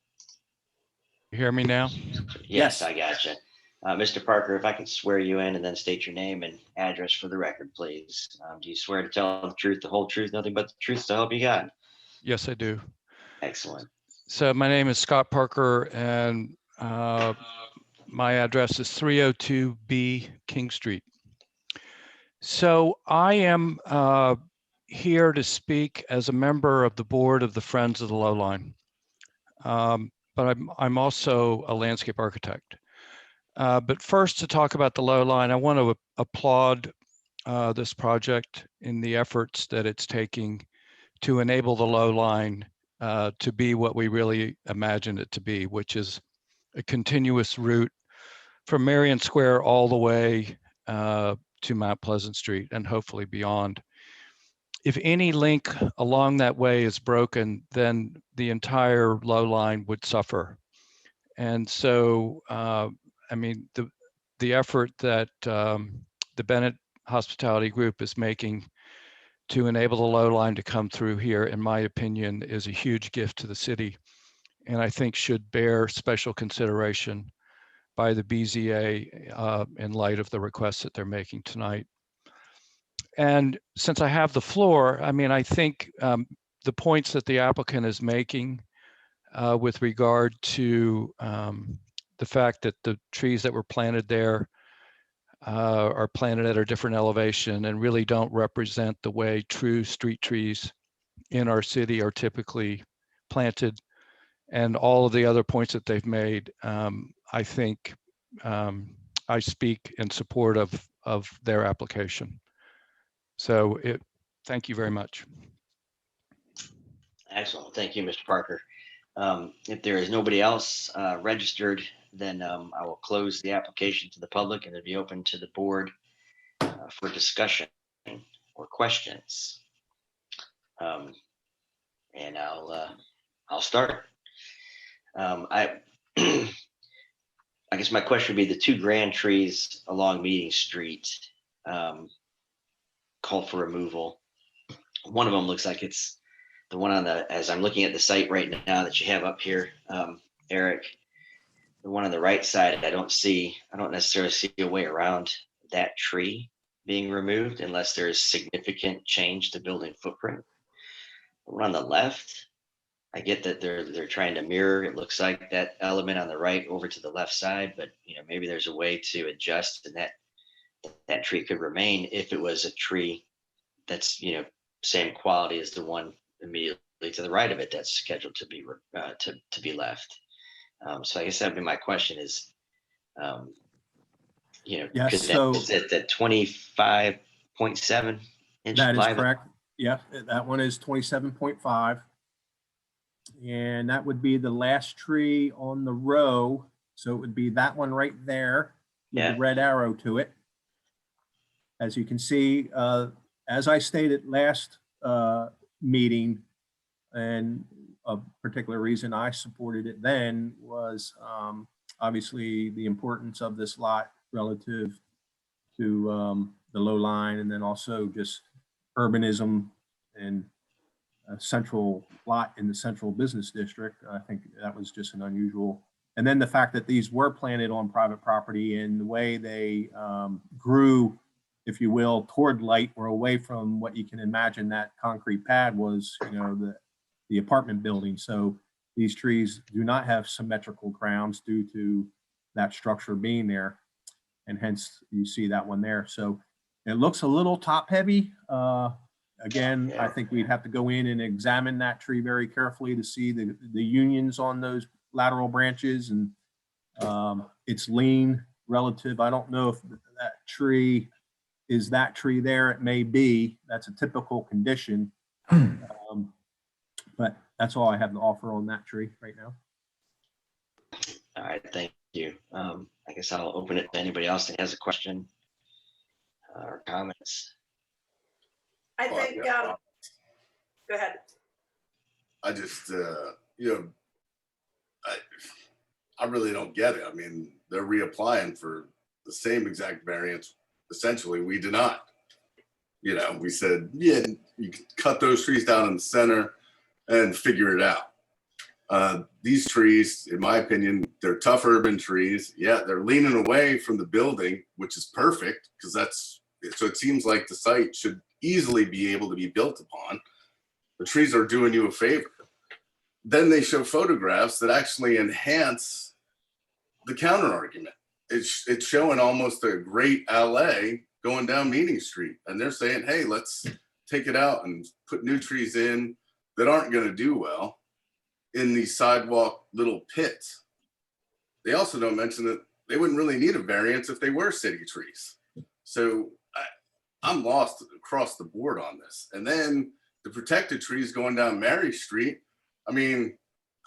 You hear me now? Yes, I gotcha. Mr. Parker, if I can swear you in and then state your name and address for the record, please. Do you swear to tell the truth, the whole truth, nothing but the truth, so help you God? Yes, I do. Excellent. So my name is Scott Parker, and my address is 302B King Street. So I am here to speak as a member of the board of the Friends of the Lowline, but I'm also a landscape architect. But first, to talk about the Lowline, I want to applaud this project in the efforts that it's taking to enable the Lowline to be what we really imagined it to be, which is a continuous route from Marion Square all the way to Mount Pleasant Street and hopefully beyond. If any link along that way is broken, then the entire low line would suffer. And so, I mean, the effort that the Bennett Hospitality Group is making to enable the low line to come through here, in my opinion, is a huge gift to the city, and I think should bear special consideration by the BZA in light of the requests that they're making tonight. And since I have the floor, I mean, I think the points that the applicant is making with regard to the fact that the trees that were planted there are planted at a different elevation and really don't represent the way true street trees in our city are typically planted, and all of the other points that they've made, I think I speak in support of their application. So thank you very much. Excellent. Thank you, Mr. Parker. If there is nobody else registered, then I will close the application to the public and it'll be open to the board for discussion or questions. And I'll start. I guess my question would be the 2 grand trees along Meeting Street called for removal. One of them looks like it's the one on the, as I'm looking at the site right now that you have up here, Eric, the one on the right side, I don't necessarily see a way around that tree being removed unless there's significant change to building footprint. The one on the left, I get that they're trying to mirror, it looks like, that element on the right over to the left side, but maybe there's a way to adjust and that tree could remain if it was a tree that's same quality as the one immediately to the right of it that's scheduled to be left. So I guess that'd be my question is, Yes, could so is it the 25.7 inch? that is plywood? correct. Yeah, that one is 27.5. And that would be the last tree on the row. So it would be that one right there with Yeah. the red arrow to it. As you can see, as I stated last meeting, and a particular reason I supported it then was obviously the importance of this lot relative to the low line, and then also just urbanism and a central lot in the central business district. I think that was just an unusual. And then the fact that these were planted on private property and the way they grew, if you will, toward light or away from what you can imagine that concrete pad was, the apartment building. So these trees do not have symmetrical crowns due to that structure being there. And hence you see that one there. So it looks a little top heavy. Again, I think we'd have to go in and examine that tree very carefully to see the unions on those lateral branches, and it's lean relative. I don't know if that tree is that tree there. It may be. That's a typical condition. But that's all I have to offer on that tree right now. All right, thank you. I guess I'll open it to anybody else that has a question or comments. I think, go ahead. I just, I really don't get it. I mean, they're reapplying for the same exact variance. Essentially, we did not. We said, yeah, you can cut those trees down in the center and figure it out. These trees, in my opinion, they're tough urban trees. Yeah, they're leaning away from the building, which is perfect because so it seems like the site should easily be able to be built upon. The trees are doing you a favor. Then they show photographs that actually enhance the counter argument. It's showing almost a great alley going down Meeting Street. And they're saying, hey, let's take it out and put new trees in that aren't going to do well in these sidewalk little pits. They also don't mention that they wouldn't really need a variance if they were city trees. So I'm lost across the board on this. And then the protected trees going down Mary Street. I mean,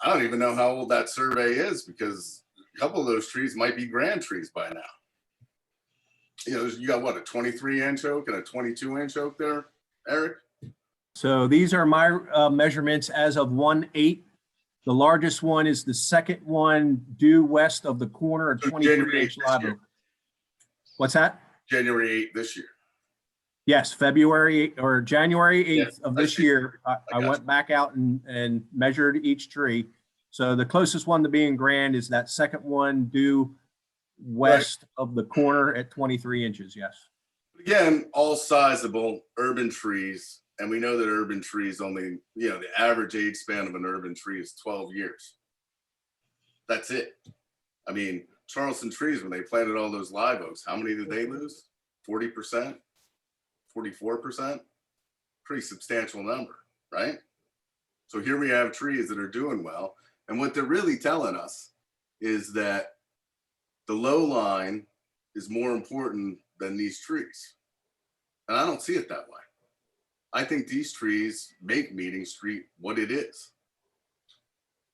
I don't even know how old that survey is because a couple of those trees might be grand trees by now. you know, you got what, a 23-inch oak and a 22-inch oak there, Eric? So these are my measurements as of 1/8. The largest one is the second one due west of the corner, a So January 23-inch 8th live this year. oak. What's that? January 8th this year. Yes, February or January 8th Yeah, of I this see. year, I got went back out and measured each tree. So the closest one to being grand is that second one due west of the corner at 23 inches, yes. Again, all sizable urban trees. And we know that urban trees only, you know, the average age span of an urban tree is 12 years. That's it. I mean, Charleston trees, when they planted all those live oaks, how many did they lose? 40%? 44%? Pretty substantial number, right? So here we have trees that are doing well. And what they're really telling us is that the low line is more important than these trees. And I don't see it that way. I think these trees make Meeting Street what it is.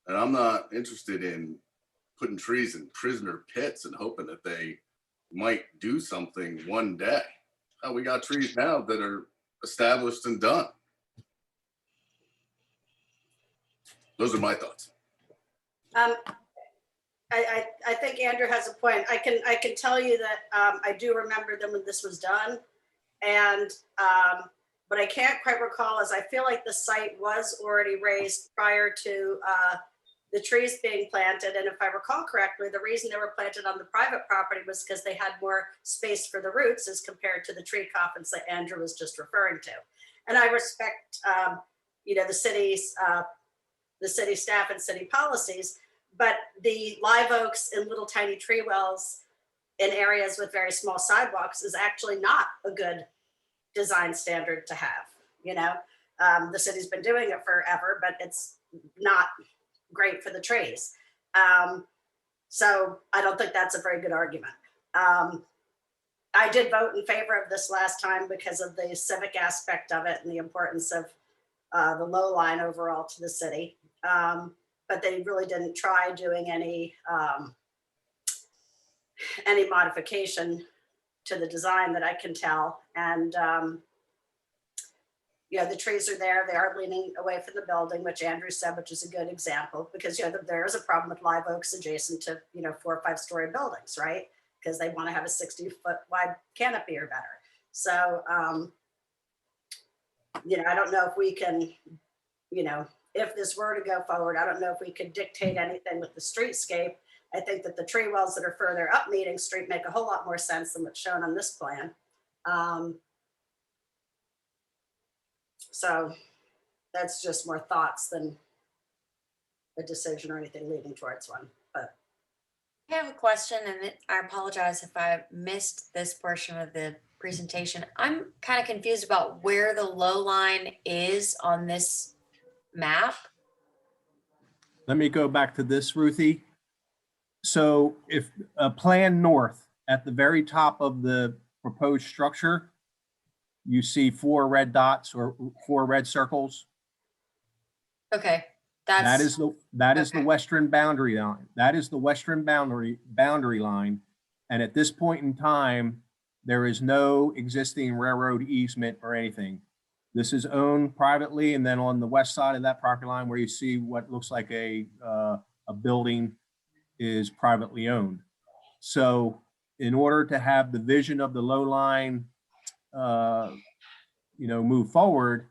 And I'm not interested in putting trees in prisoner pits and hoping that they might do something one day. Oh, we got trees now that are established and done. Those are my thoughts. I think Andrew has a point. I can tell you that I do remember them when this was done. And but I can't quite recall, as I feel like the site was already raised prior to the trees being planted. And if I recall correctly, the reason they were planted on the private property was because they had more space for the roots as compared to the tree coffins that Andrew was just referring to. And I respect, you know, the city staff and city policies, but the live oaks and little tiny tree wells in areas with very small sidewalks is actually not a good design standard to have. You know, the city's been doing it forever, but it's not great for the trees. So I don't think that's a very good argument. I did vote in favor of this last time because of the civic aspect of it and the importance of the low line overall to the city. But they really didn't try doing any modification to the design that I can tell. And you know, the trees are there. They are leaning away from the building, which Andrew said, which is a good example, because, you know, there is a problem with live oaks adjacent to, you know, 4 or 5 story buildings, right? Because they want to have a 60-foot wide canopy or better. So, you know, I don't know if we can, you know, if this were to go forward, I don't know if we could dictate anything with the streetscape. I think that the tree wells that are further up Meeting Street make a whole lot more sense than what's shown on this plan. So that's just more thoughts than a decision or anything leading towards one. But I have a question, and I apologize if I missed this portion of the presentation. I'm kind of confused about where the low line is on this map. Let me go back to this, Ruthie. So if plan north at the very top of the proposed structure, you see 4 red dots or 4 red circles. Okay, That is okay. the western boundary line. That is the western boundary line. And at this point in time, there is no existing railroad easement or anything. This is owned privately, and then on the west side of that property line where you see what looks like a building is privately owned. So in order to have the vision of the low line, you know, move forward,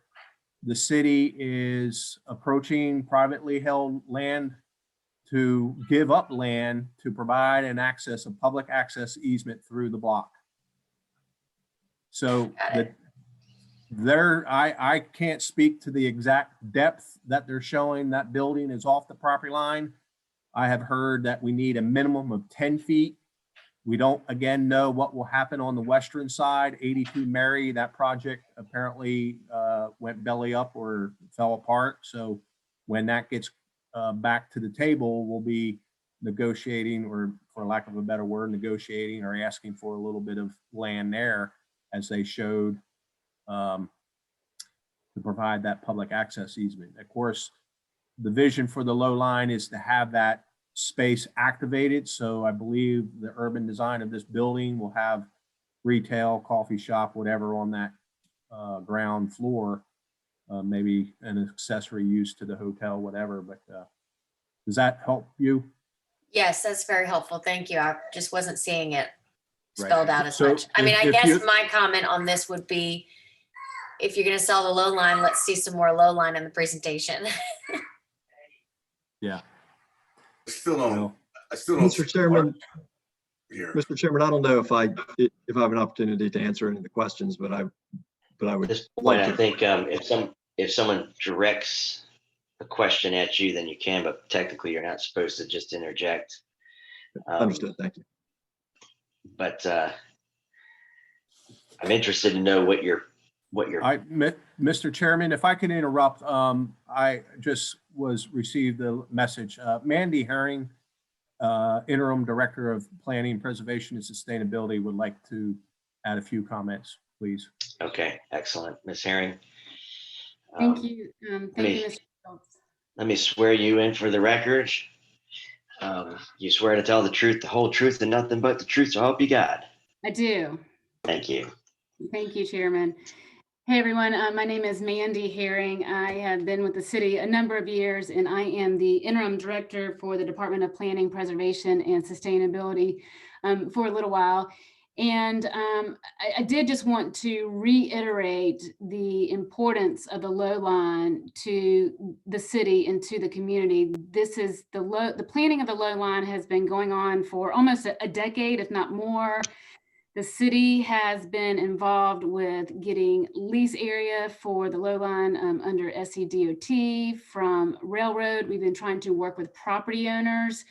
the city is approaching privately held land to give up land to provide an access, a public access easement through the block. So I can't speak to the exact depth that they're showing that building is off the property line. I have heard that we need a minimum of 10 feet. We don't, again, know what will happen on the western side. 82 Mary, that project apparently went belly up or fell apart. So when that gets back to the table, we'll be negotiating, or for lack of a better word, negotiating or asking for a little bit of land there, as they showed, to provide that public access easement. Of course, the vision for the low line is to have that space activated. So I believe the urban design of this building will have retail, coffee shop, whatever on that ground floor, maybe an accessory use to the hotel, whatever, but does that help you? Yes, that's very helpful. Thank you. I just wasn't seeing it Right. spelled out as So much. I mean, I if guess you- my comment on this would be, if you're going to sell the low line, let's see some more low line in the presentation. Yeah. I still don't. Well, I still don't. Mr. Chairman, Here. Mr. Chairman, I don't know if I have an opportunity to answer any of the questions, but I At would this like point, I to. think if someone directs a question at you, then you can, but technically you're not supposed to just interject. Understood. Thank you. But I'm interested to know what your Mr. Chairman, if I can interrupt, I just received the message. Mandy Herring, Interim Director of Planning, Preservation and Sustainability, would like to add a few comments, please. Okay, excellent. Ms. Herring. Thank you. Thank you, Mr. Schultz. Let me swear you in for the record. You swear to tell the truth, the whole truth, and nothing but the truth, so help you God. I do. Thank you. Thank you, Chairman. Hey, everyone. My name is Mandy Herring. I have been with the city a number of years, and I am the interim director for the Department of Planning, Preservation, and Sustainability for a little while. And I did just want to reiterate the importance of the low line to the city and to the community. This is the planning of the low line has been going on for almost a decade, if not more. The city has been involved with getting lease area for the low line under SCDOT from railroad. We've been trying to work with property owners.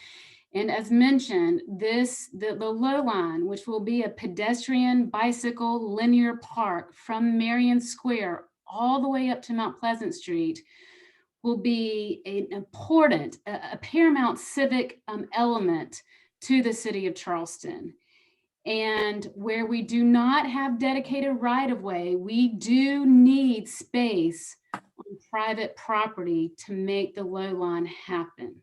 And as mentioned, the low line, which will be a pedestrian bicycle linear park from Marion Square all the way up to Mount Pleasant Street, will be an important, a paramount civic element to the city of Charleston. And where we do not have dedicated right-of-way, we do need space on private property to make the low line happen.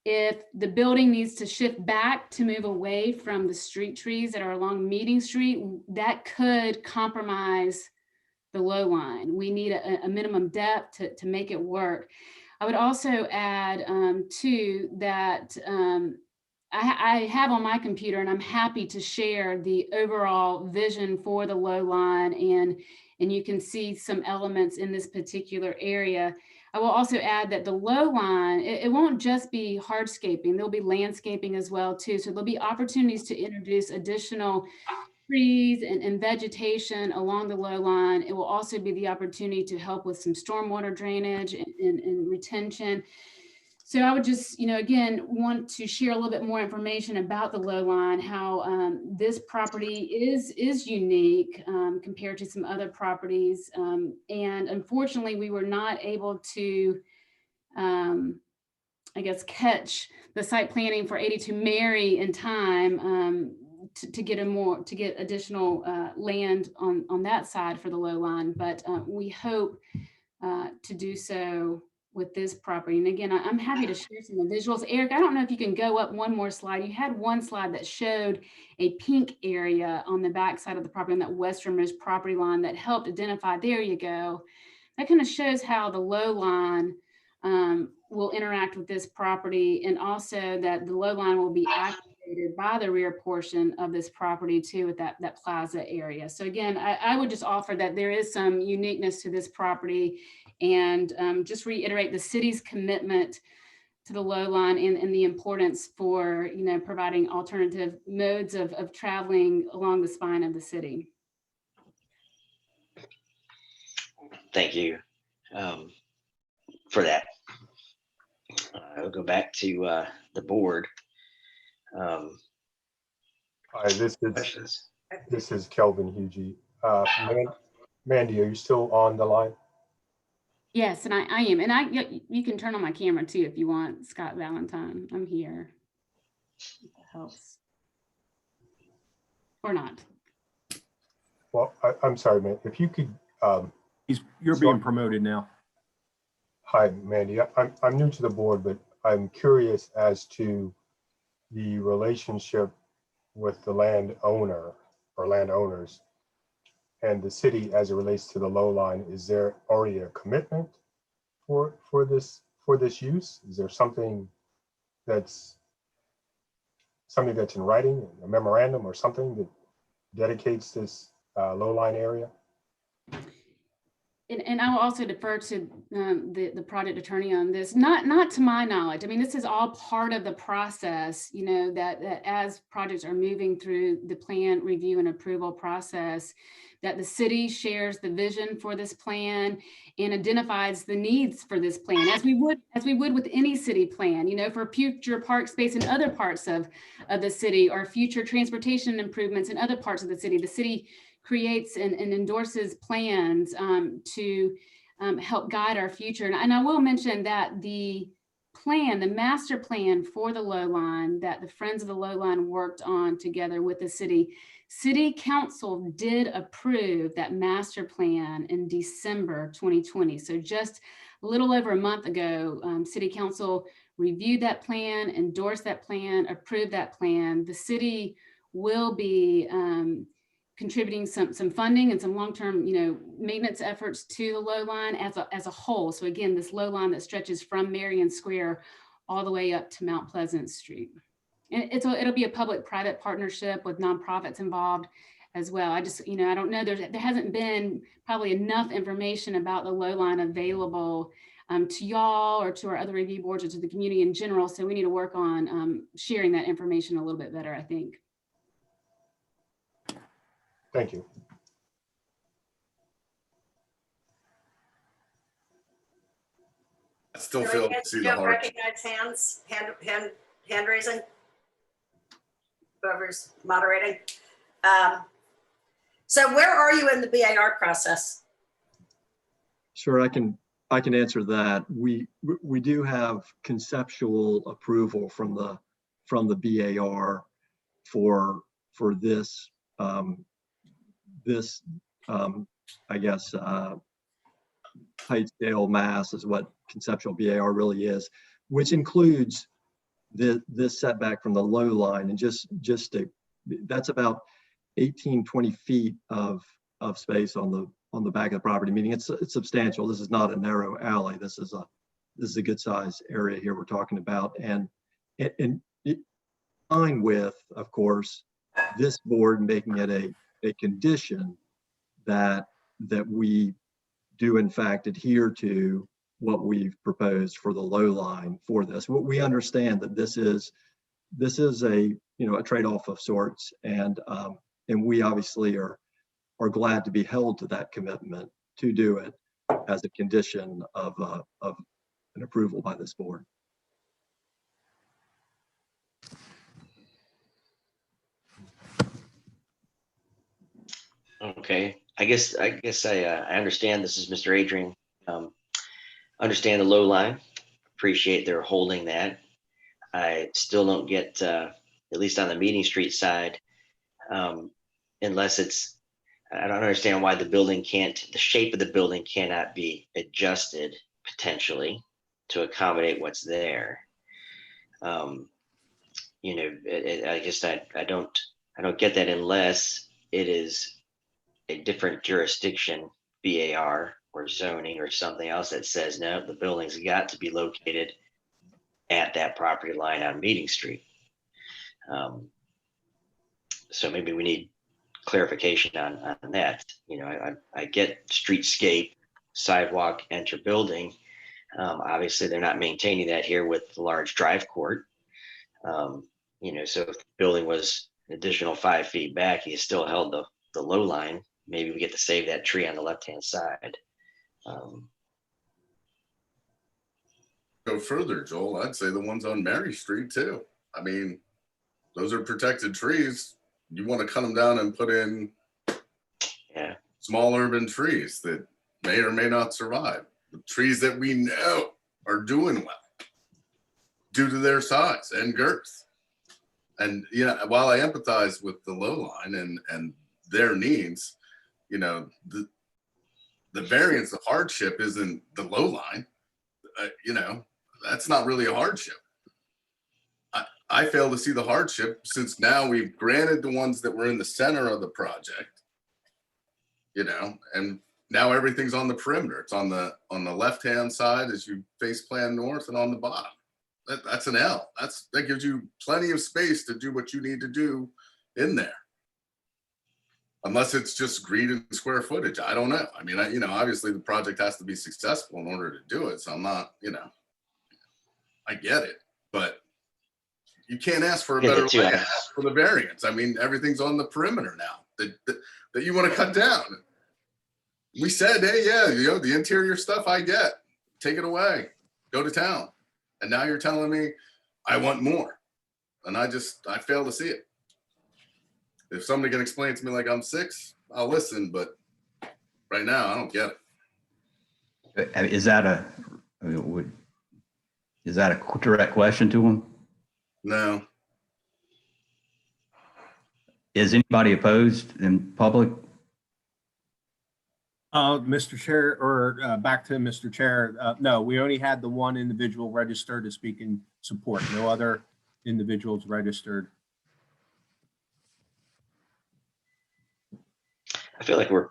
If the building needs to shift back to move away from the street trees that are along Meeting Street, that could compromise the low line. We need a minimum depth to make it work. I would also add too that I have on my computer, and I'm happy to share the overall vision for the low line, and you can see some elements in this particular area. I will also add that the low line, it won't just be hardscaping, there'll be landscaping as well too. So there'll be opportunities to introduce additional trees and vegetation along the low line. It will also be the opportunity to help with some stormwater drainage and retention. So I would just, again, want to share a little bit more information about the low line, how this property is unique compared to some other properties. And unfortunately, we were not able to, catch the site planning for 82 Mary in time to get additional land on that side for the low line. But we hope to do so with this property. And again, I'm happy to share some of the visuals. Eric, I don't know if you can go up one more slide. You had one slide that showed a pink area on the back side of the property on that westernmost property line that helped identify, there you go. That kind of shows how the low line will interact with this property, and also that the low line will be activated by the rear portion of this property too, with that plaza area. So again, I would just offer that there is some uniqueness to this property, and just reiterate the city's commitment to the low line and the importance for providing alternative modes of traveling along the spine of the city. Thank you for that. I'll go back to the board. Hi, this Questions? is Kelvin Hugie. Mandy, are you still on the line? Yes, and I am. And you can turn on my camera too if you want, Scott Valentine. I'm here. If that helps. Or not. Well, I'm sorry, man. If you could. You're being promoted now. Hi, Mandy. I'm new to the board, but I'm curious as to the relationship with the landowner or landowners. And the city, as it relates to the low line, is there already a commitment for this use? Is there something that's in writing, a memorandum or something that dedicates this low line area? And I will also defer to the project attorney on this. Not to my knowledge. I mean, this is all part of the process, you know, that as projects are moving through the plan review and approval process, that the city shares the vision for this plan and identifies the needs for this plan, as we would with any city plan, you know, for future park space in other parts of the city, or future transportation improvements in other parts of the city. The city creates and endorses plans to help guide our future. And I will mention that the master plan for the low line that the Friends of the Low Line worked on together with the city council did approve that master plan in December 2020. So just a little over a month ago, city council reviewed that plan, endorsed that plan, approved that plan. The city will be contributing some funding and some long-term, you know, maintenance efforts to the low line as a whole. So again, this low line that stretches from Marion Square all the way up to Mount Pleasant Street. And it'll be a public-private partnership with nonprofits involved as well. I just, you know, I don't know, there hasn't been probably enough information about the low line available to y'all or to our other review boards or to the community in general. So we need to work on sharing that information a little bit better, I think. Thank you. I still fail to see the Don't hard. recognize hand raising. Whoever's moderating. So where are you in the BAR process? Sure, I can answer that. We do have conceptual approval from the BAR for this I guess height scale mass is what conceptual BAR really is, which includes this setback from the low line, and that's about 18-20 feet of space on the back of the property, meaning it's substantial. This is not a narrow alley. This is a good size area here we're talking about, and it fine with, of course, this board making it a condition that we do in fact adhere to what we've proposed for the low line for this. We understand that this is a trade-off of sorts, and we obviously are glad to be held to that commitment to do it as a condition of an approval by this board. Okay, I guess I understand. This is Mr. Adrian. Understand the low line. Appreciate their holding that. I still don't get, at least on the Meeting Street side, unless it's, I don't understand why the shape of the building cannot be adjusted potentially to accommodate what's there. You know, I guess I don't get that unless it is a different jurisdiction, BAR or zoning or something else that says, no, the building's got to be located at that property line on Meeting Street. So maybe we need clarification on that. You know, I get streetscape, sidewalk, enter building. Obviously, they're not maintaining that here with the large drive court. You know, so if the building was an additional 5 feet back, you still held the low line. Maybe we get to save that tree on the left-hand side. Go further, Joel. I'd say the ones on Mary Street too. I mean, those are protected trees. You want to cut them down and put in small urban trees that may or may not survive. The trees that we know are doing well due to their size and girth. And while I empathize with the low line and their needs, you know, the variance of hardship isn't the low line. You know, that's not really a hardship. I fail to see the hardship since now we've granted the ones that were in the center of the project, and now everything's on the perimeter. It's on the left-hand side as you face plan north and on the bottom. That's an L. That gives you plenty of space to do what you need to do in there. Unless it's just greed and square footage. I don't know. I mean, obviously the project has to be successful in order to do it. So I'm not, I get it, but you can't ask for a better layout for the variance. I mean, everything's on the perimeter now that you want to cut down. We said, hey, yeah, the interior stuff I get, take it away, go to town. And now you're telling me I want more. And I fail to see it. If somebody can explain it to me like I'm 6, I'll listen, but right now I don't get it. Is that a direct question to him? No. Is anybody opposed in public? Mr. Chair, or back to Mr. Chair, no, we only had the one individual registered to speak in support. No other individuals registered. I feel like we're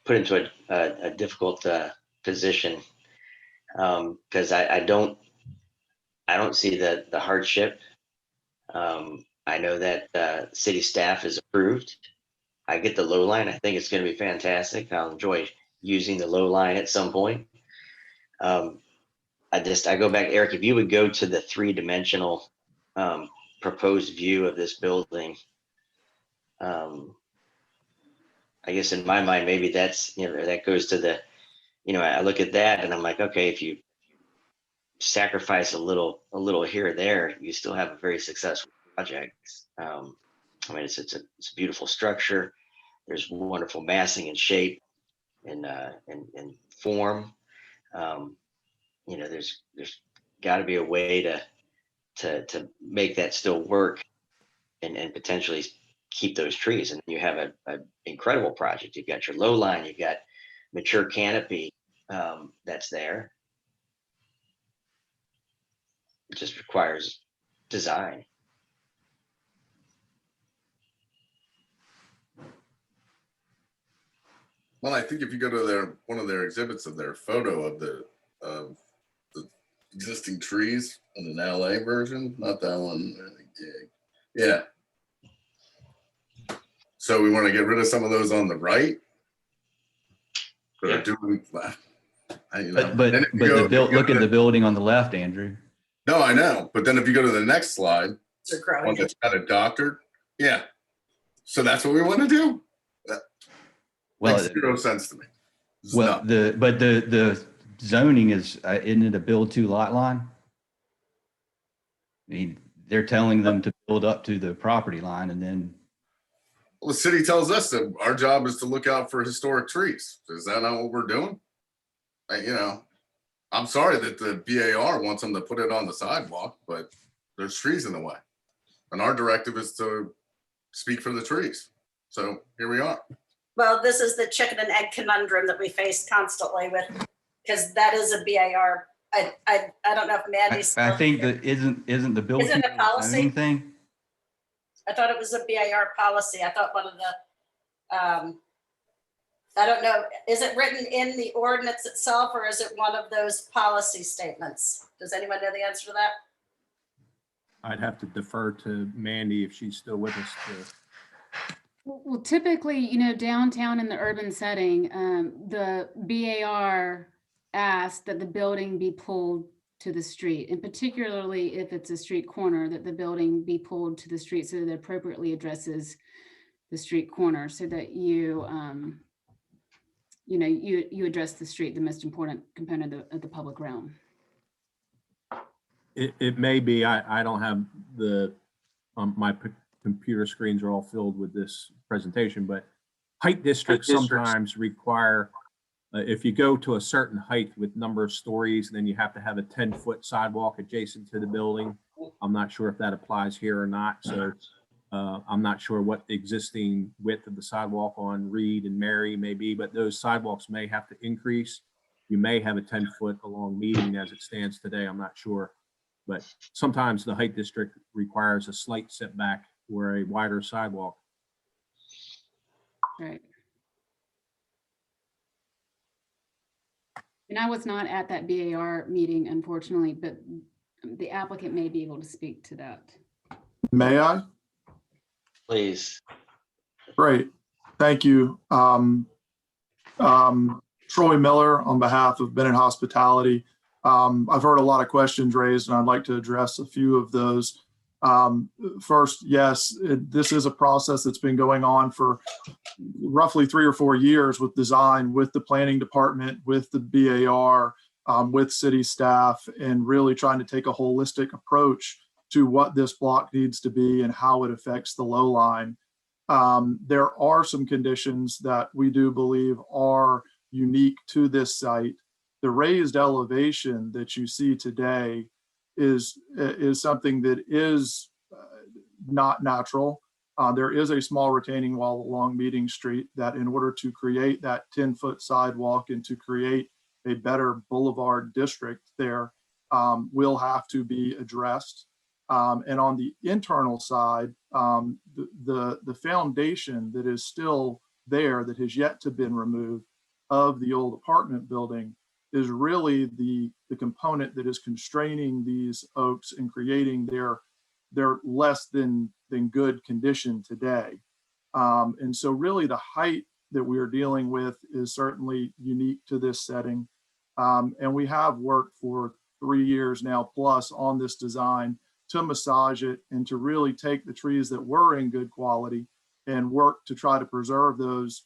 put into a difficult position because I don't see the hardship. I know that city staff is approved. I get the low line. I think it's going to be fantastic. I'll enjoy using the low line at some point. I go back, Eric, if you would go to the 3-dimensional proposed view of this building. I guess in my mind, maybe that's, that goes to the, I look at that and I'm like, okay, if you sacrifice a little here or there, you still have a very successful project. I mean, it's a beautiful structure. There's wonderful massing and shape and form. There's got to be a way to make that still work and potentially keep those trees. And you have an incredible project. You've got your low line, you've got mature canopy that's there. It just requires design. Well, I think if you go to one of their exhibits of their photo of the existing trees in an LA version, not that one. Yeah. So we want to get rid of some of those on the right. Yeah. But look at the building on the left, Andrew. No, I know. But then if you go to the next slide, one that's kind of doctored. Yeah. So that's what we want to do. Well, makes 0 sense to me. Well, the zoning isn't it a build to lot line? I mean, they're telling them to build up to the property line and then. Well, the city tells us that our job is to look out for historic trees. Is that not what we're doing? I'm sorry that the BAR wants them to put it on the sidewalk, but there's trees in the way. And our directive is to speak for the trees. So here we are. Well, this is the chicken and egg conundrum that we face constantly with, because that is a BAR. I don't know if Mandy's. I think that isn't the building Isn't it a policy thing? I thought it was a BAR policy. I thought one of the, I don't know, is it written in the ordinance itself or is it one of those policy statements? Does anyone know the answer to that? I'd have to defer to Mandy if she's still with us. Well, typically, downtown in the urban setting, the BAR asks that the building be pulled to the street, and particularly if it's a street corner, that the building be pulled to the street so that it appropriately addresses the street corner, so that you address the street, the most important component of the public realm. It may be. I don't have the my computer screens are all filled with this presentation, but height districts sometimes require, if you go to a certain height with number of stories, then you have to have a 10-foot sidewalk adjacent to the building. I'm not sure if that applies here or not. So I'm not sure what the existing width of the sidewalk on Reed and Mary may be, but those sidewalks may have to increase. You may have a 10-foot along Meeting as it stands today. I'm not sure. But sometimes the height district requires a slight setback or a wider sidewalk. Right. And I was not at that BAR meeting, unfortunately, but the applicant may be able to speak to that. May I? Please. Great. Thank you. Troy Miller on behalf of Bennett Hospitality. I've heard a lot of questions raised and I'd like to address a few of those. First, yes, this is a process that's been going on for roughly 3 or 4 years with design, with the planning department, with the BAR, with city staff, and really trying to take a holistic approach to what this block needs to be and how it affects the low line. There are some conditions that we do believe are unique to this site. The raised elevation that you see today is something that is not natural. There is a small retaining wall along Meeting Street that, in order to create that 10-foot sidewalk and to create a better boulevard district there, will have to be addressed. And on the internal side, the foundation that is still there, that has yet to been removed, of the old apartment building, is really the component that is constraining these oaks and creating their less than good condition today. And so really the height that we are dealing with is certainly unique to this setting. And we have worked for 3 years now plus on this design to massage it and to really take the trees that were in good quality and work to try to preserve those,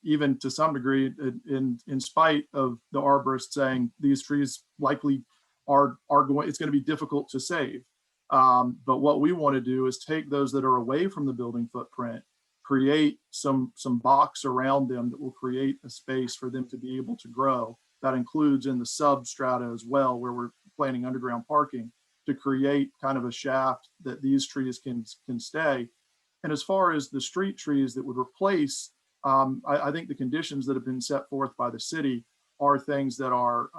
even to some degree, in spite of the arborist saying these trees likely are going, it's going to be difficult to save. But what we want to do is take those that are away from the building footprint, create some box around them that will create a space for them to be able to grow. That includes in the substrata as well, where we're planning underground parking to create kind of a shaft that these trees can stay. And as far as the street trees that would replace, I think the conditions that have been set forth by the city are things that are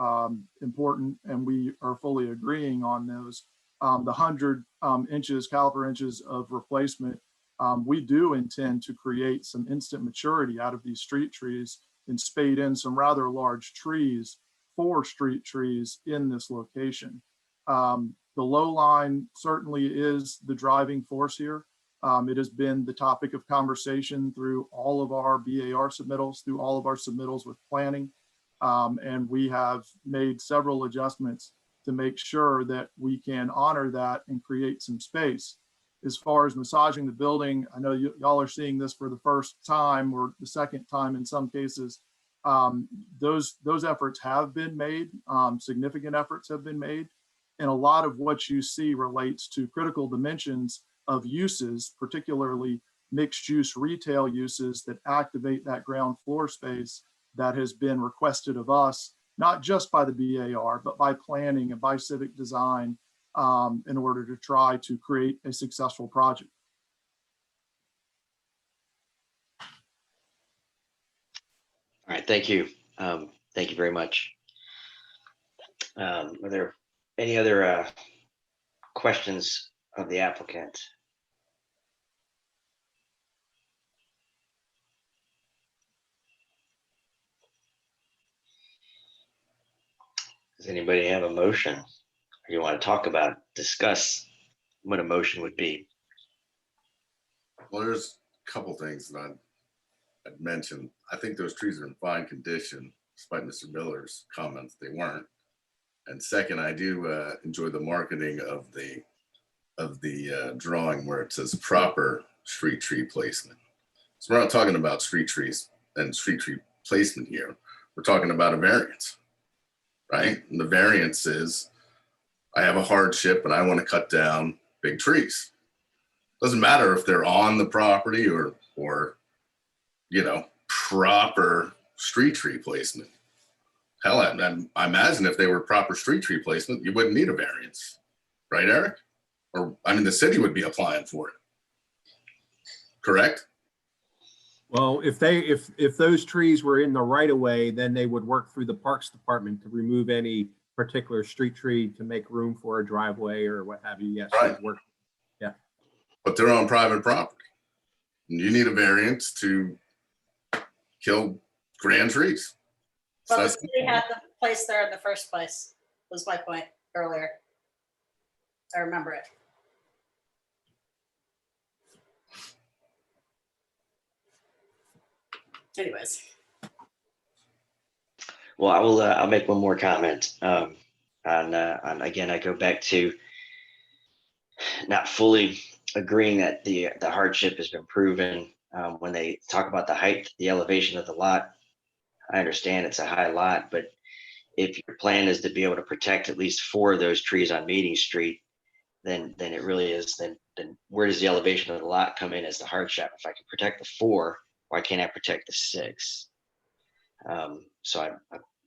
important, and we are fully agreeing on those. The 100 caliper inches of replacement, we do intend to create some instant maturity out of these street trees and spade in some rather large trees for street trees in this location. The low line certainly is the driving force here. It has been the topic of conversation through all of our BAR submittals, through all of our submittals with planning. And we have made several adjustments to make sure that we can honor that and create some space. As far as massaging the building, I know y'all are seeing this for the first time or the second time in some cases. Those efforts have been made, significant efforts have been made. And a lot of what you see relates to critical dimensions of uses, particularly mixed use retail uses that activate that ground floor space that has been requested of us, not just by the BAR, but by planning and by civic design, in order to try to create a successful project. All right, thank you. Thank you very much. Are there any other questions of the applicant? Does anybody have a motion? Or you want to talk about, discuss what a motion would be? Well, there's a couple things that I'd mentioned. I think those trees are in fine condition, despite Mr. Miller's comments, they weren't. And second, I do enjoy the marketing of the drawing where it says proper street tree placement. So we're not talking about street trees and street tree placement here. We're talking about a variance, right? And the variance is, I have a hardship and I want to cut down big trees. Doesn't matter if they're on the property or you know, proper street tree placement. Hell, I imagine if they were proper street tree placement, you wouldn't need a variance, right, Eric? Or, I mean, the city would be applying for it, correct? Well, if those trees were in the right of way, then they would work through the Parks Department to remove any particular street tree to make room for a driveway or what have you. Yes. Right. Work. Yeah. But they're on private property. And you need a variance to kill grand trees. So Well, the that's- city had the place there in the first place, was my point earlier. I remember it. Anyways, Well, I will. I'll make one more comment. On again, I go back to not fully agreeing that the hardship has been proven. When they talk about the height, the elevation of the lot, I understand it's a high lot, but if your plan is to be able to protect at least 4 of those trees on Meeting Street, then it really is. Then where does the elevation of the lot come in as the hardship? If I can protect the 4, why can't I protect the 6? So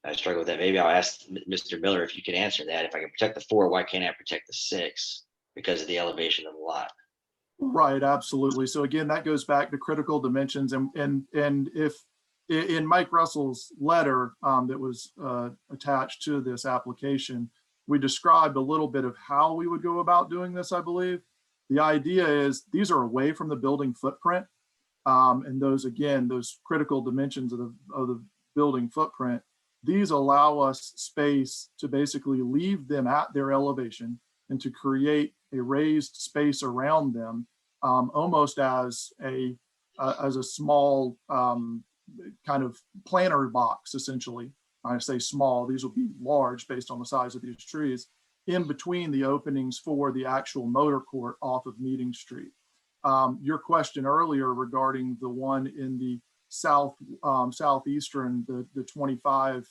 I struggle with that. Maybe I'll ask Mr. Miller if you could answer that. If I can protect the 4, why can't I protect the 6? Because of the elevation of the lot. Right, absolutely. So again, that goes back to critical dimensions, and if in Mike Russell's letter that was attached to this application, we described a little bit of how we would go about doing this. I believe the idea is these are away from the building footprint, and those critical dimensions of the building footprint. These allow us space to basically leave them at their elevation and to create a raised space around them, almost as a small kind of planter box, essentially. I say small, these will be large based on the size of these trees, in between the openings for the actual motor court off of Meeting Street. Your question earlier regarding the one in the southeastern, the 25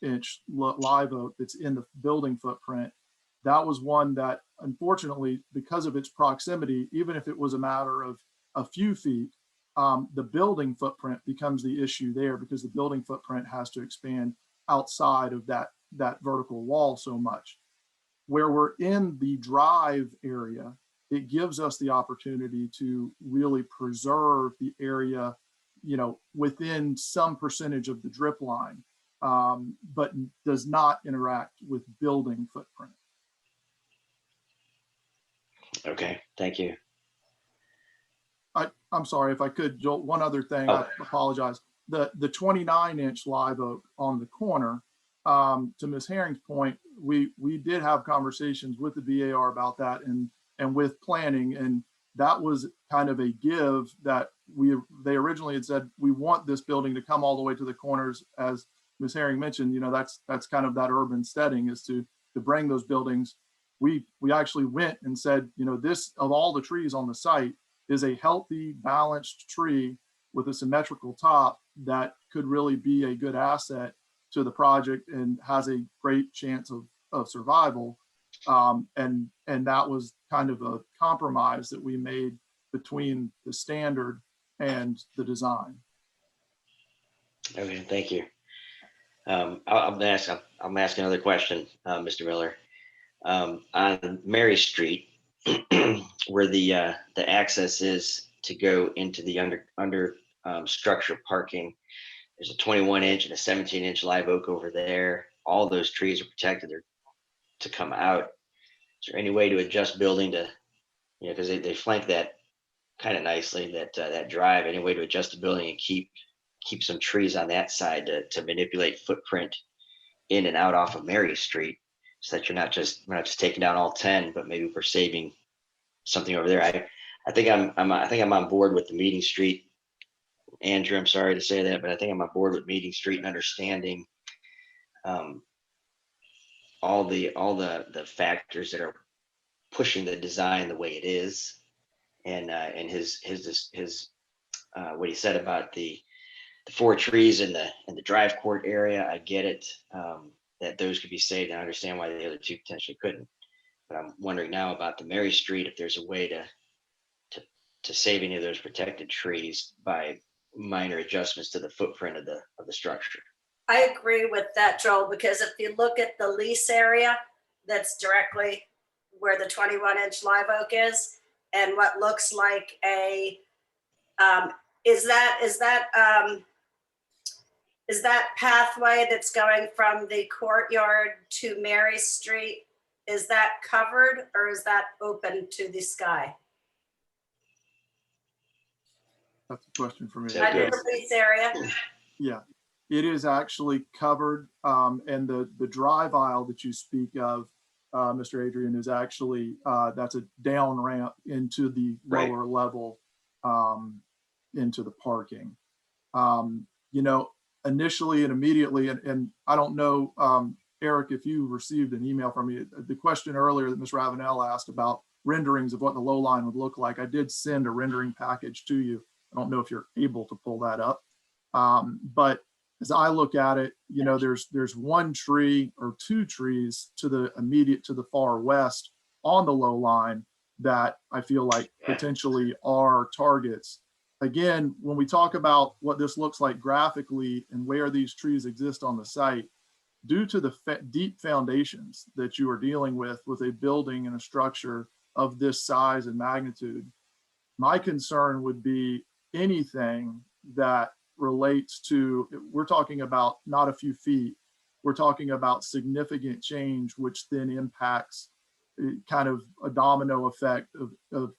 inch live oak that's in the building footprint, that was one that unfortunately, because of its proximity, even if it was a matter of a few feet, the building footprint becomes the issue there, because the building footprint has to expand outside of that vertical wall so much. Where we're in the drive area, it gives us the opportunity to really preserve the area, within some percentage of the drip line, but does not interact with building footprint. Okay, thank you. I'm sorry if I could, Joel, one other thing, I apologize. The 29 inch live oak on the corner, to Ms. Herring's point, we did have conversations with the BAR about that and with planning, and that was kind of a give that they originally had said, we want this building to come all the way to the corners. As Ms. Herring mentioned, that's kind of that urban setting, is to bring those buildings. We actually went and said, this, of all the trees on the site, is a healthy, balanced tree with a symmetrical top that could really be a good asset to the project and has a great chance of survival. And that was kind of a compromise that we made between the standard and the design. Okay, thank you. I'm ask another question, Mr. Miller. On Mary Street, where the access is to go into the under structure parking, there's a 21 inch and a 17 inch live oak over there. All those trees are protected. They're to come out. Is there any way to adjust building to, because they flank that kind of nicely, that drive, any way to adjust the building and keep some trees on that side to manipulate footprint in and out off of Mary Street, so that we're not just taking down all 10, but maybe we're saving something over there. I think I'm on board with the Meeting Street. Andrew, I'm sorry to say that, but I think I'm on board with Meeting Street and understanding all the factors that are pushing the design the way it is, and his what he said about the 4 trees in the drive court area. I get it, that those could be saved, and I understand why the other 2 potentially couldn't. But I'm wondering now about the Mary Street, if there's a way to save any of those protected trees by minor adjustments to the footprint of the structure. I agree with that, Joel, because if you look at the lease area, that's directly where the 21 inch live oak is, and what looks like a, is that is that pathway that's going from the courtyard to Mary Street, is that covered or is that open to the sky? That's a question for me. Under the lease area? Yeah, it is actually covered. And the drive aisle that you speak of, Mr. Adrian, is actually, that's a down ramp into the lower level, into the parking. You know, initially and immediately, and I don't know, Eric, if you received an email from me, the question earlier that Ms. Ravenel asked about renderings of what the low line would look like, I did send a rendering package to you. I don't know if you're able to pull that up. But as I look at it, you know, there's one tree or two trees to the far west on the low line that I feel like potentially are targets. Again, when we talk about what this looks like graphically and where these trees exist on the site, due to the deep foundations that you are dealing with a building and a structure of this size and magnitude, my concern would be anything that relates to, we're talking about not a few feet, we're talking about significant change, which then impacts kind of a domino effect of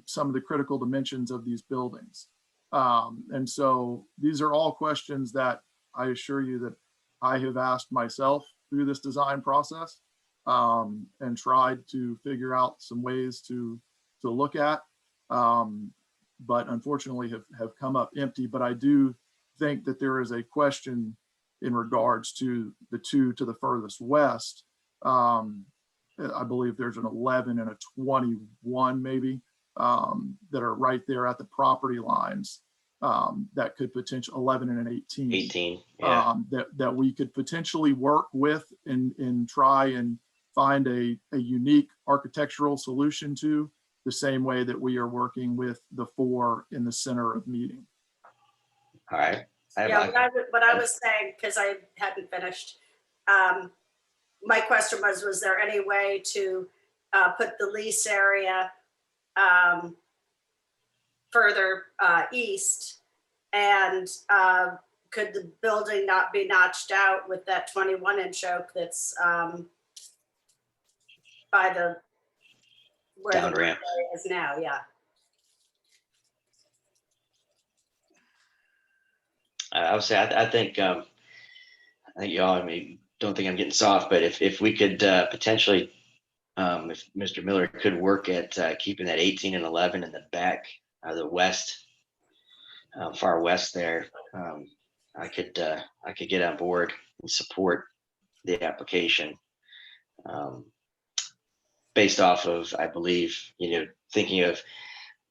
some of the critical dimensions of these buildings. And so these are all questions that I assure you that I have asked myself through this design process, and tried to figure out some ways to look at, but unfortunately have come up empty. But I do think that there is a question in regards to the two to the furthest west. I believe there's an 11 and a 21 maybe, that are right there at the property lines, that could potentially 11 and an 18. 18, yeah. That we could potentially work with and try and find a unique architectural solution to, the same way that we are working with the four in the center of meeting. All right. Yeah, what I was saying, because I hadn't finished, my question was there any way to put the lease area further east, and could the building not be notched out with that 21-inch oak that's by the where Down the ramp is now? Yeah. I would say I think y'all, I mean, don't think I'm getting soft, but if we could potentially, if Mr. Miller could work at keeping that 18 and 11 in the back, the west, far west there, I could get on board and support the application, based off of, I believe, thinking of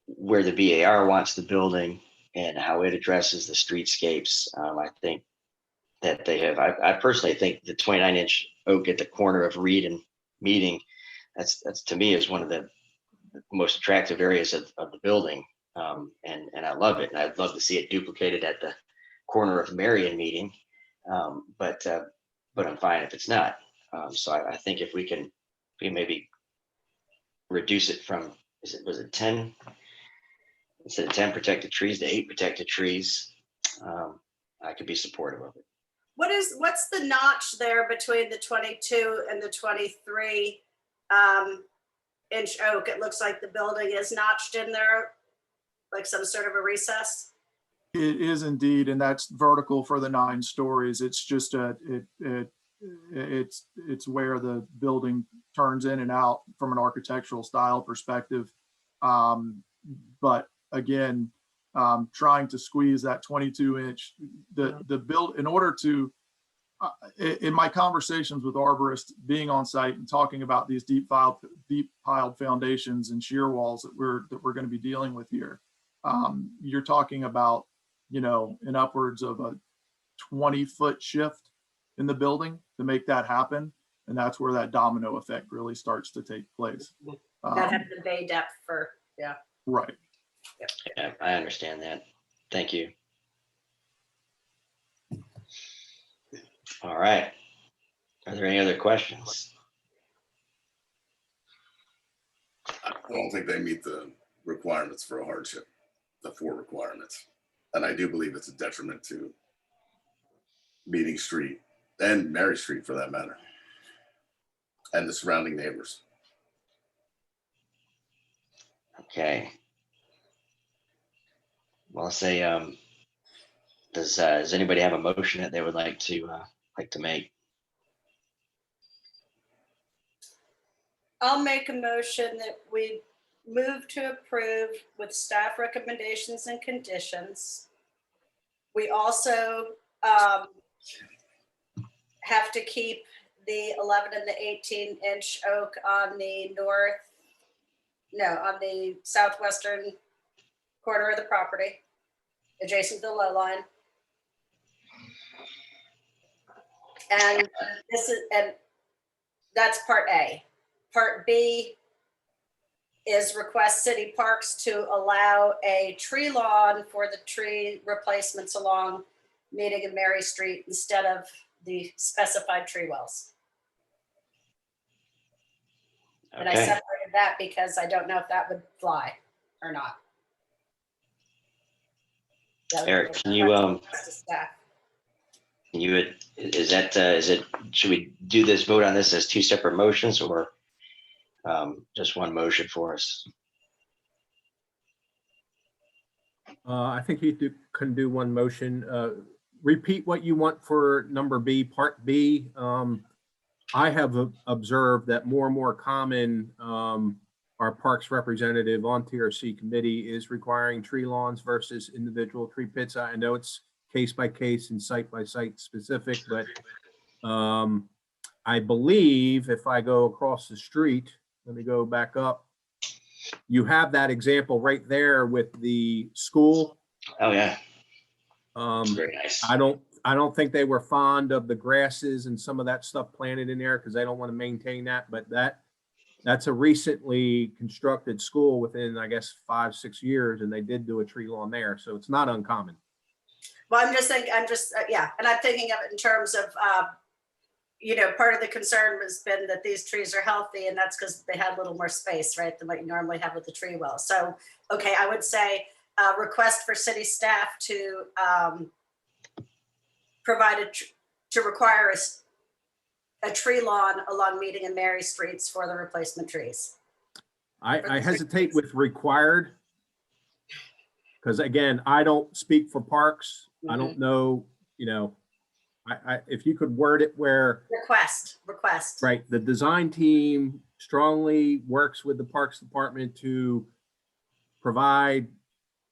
where the BAR wants the building and how it addresses the streetscapes. I think that they have, I personally think the 29-inch oak at the corner of Reed and Meeting, that's to me is one of the most attractive areas of the building. And I love it. And I'd love to see it duplicated at the corner of Marion Meeting. But I'm fine if it's not. So I think if we maybe reduce it from, was it 10? Instead of 10 protected trees to 8 protected trees, I could be supportive of it. What's the notch there between the 22 and the 23 inch oak? It looks like the building is notched in there, like some sort of a recess. It is indeed, and that's vertical for the 9 stories. It's just it's where the building turns in and out from an architectural style perspective. But again, trying to squeeze that 22-inch, the build in order to, in my conversations with arborists, being on site and talking about these deep piled foundations and shear walls that we're going to be dealing with here, you're talking about, in upwards of a 20-foot shift in the building to make that happen. And that's where that domino effect really starts to take place. That had the bay depth for, yeah. Right. Yep. Yeah, I understand that. Thank you. All right. Are there any other questions? I don't think they meet the requirements for a hardship, the 4 requirements. And I do believe it's a detriment to Meeting Street and Mary Street for that matter, and the surrounding neighbors. Okay. Well, I'll say, does anybody have a motion that they would like to make? I'll make a motion that we move to approve with staff recommendations and conditions. We also have to keep the 11 and the 18-inch oak on the on the southwestern corner of the property, adjacent to the low line. And that's part A. Part B is request city parks to allow a tree lawn for the tree replacements along Meeting and Mary Street instead of the specified tree wells. And I Okay. separated that because I don't know if that would fly or not. Eric, can you should we do this vote on this as two separate motions or just one motion for us? I think you can do one motion. Repeat what you want for number B, part B. I have observed that more and more common, our parks representative on TRC committee is requiring tree lawns versus individual tree pits. I know it's case by case and site by site specific, but I believe if I go across the street, let me go back up. You have that example right there with the school. Oh yeah. Very nice. I don't think they were fond of the grasses and some of that stuff planted in there because they don't want to maintain that. But that's a recently constructed school within, I guess, 5-6 years, and they did do a tree lawn there, so it's not uncommon. Well, I'm just thinking, yeah, and I'm thinking of it in terms of, part of the concern has been that these trees are healthy, and that's because they had a little more space, right, than what you normally have with the tree well. So, okay, I would say request for city staff to require a tree lawn along Meeting and Mary Streets for the replacement trees. I hesitate with required because, again, I don't speak for parks. I don't know, if you could word it where request. Right, the design team strongly works with the Parks Department to provide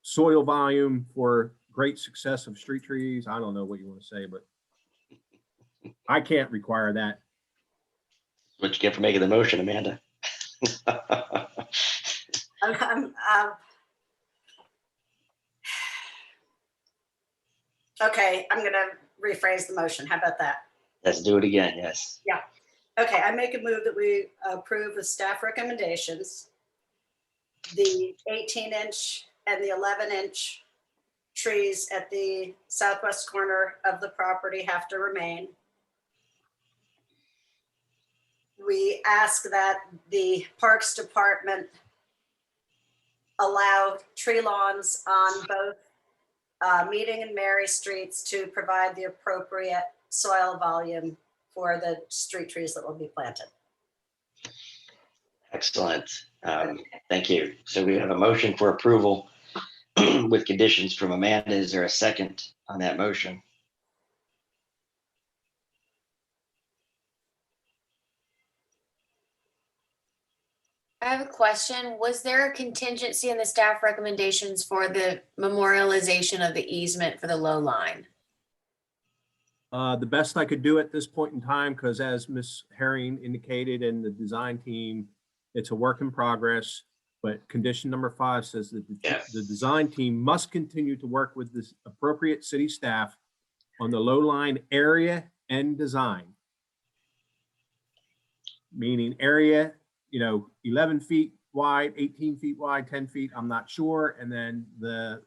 soil volume for great success of street trees. I don't know what you want to say, but I can't require that. What you get for making the motion, Amanda? Okay, I'm going to rephrase the motion. How about that? Let's do it again. Yes. Yeah. Okay, I make a move that we approve with staff recommendations. The 18-inch and the 11-inch trees at the southwest corner of the property have to remain. We ask that the Parks Department allow tree lawns on both Meeting and Mary Streets to provide the appropriate soil volume for the street trees that will be planted. Excellent. Thank you. So we have a motion for approval with conditions from Amanda. Is there a second on that motion? I have a question. Was there a contingency in the staff recommendations for the memorialization of the easement for the low line? The best I could do at this point in time, because as Ms. Herring indicated and the design team, it's a work in progress. But condition number 5 says that the design team must continue to work with this appropriate city staff on the low line area and design. Meaning area, 11 feet wide, 18 feet wide, 10 feet, I'm not sure. And then the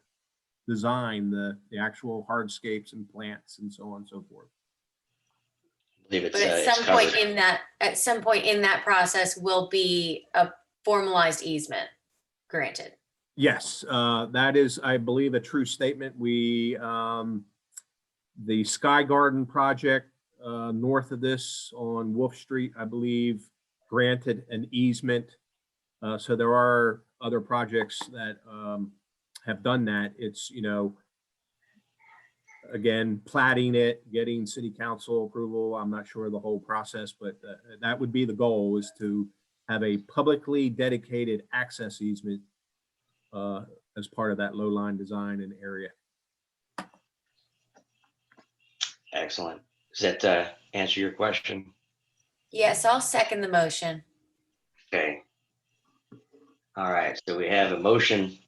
design, the actual hardscapes and plants and so on and so forth. I believe it's, but at some point in that process will be a formalized easement granted. Yes, that is, I believe, a true statement. We The Sky Garden project north of this on Wolf Street, I believe, granted an easement. So there are other projects that have done that. It's, you know, again, platting it, getting city council approval. I'm not sure of the whole process, but that would be the goal, is to have a publicly dedicated access easement as part of that low line design and area. Excellent. Does that answer your question? Yes, I'll second the motion. Okay. All right, so we have a motion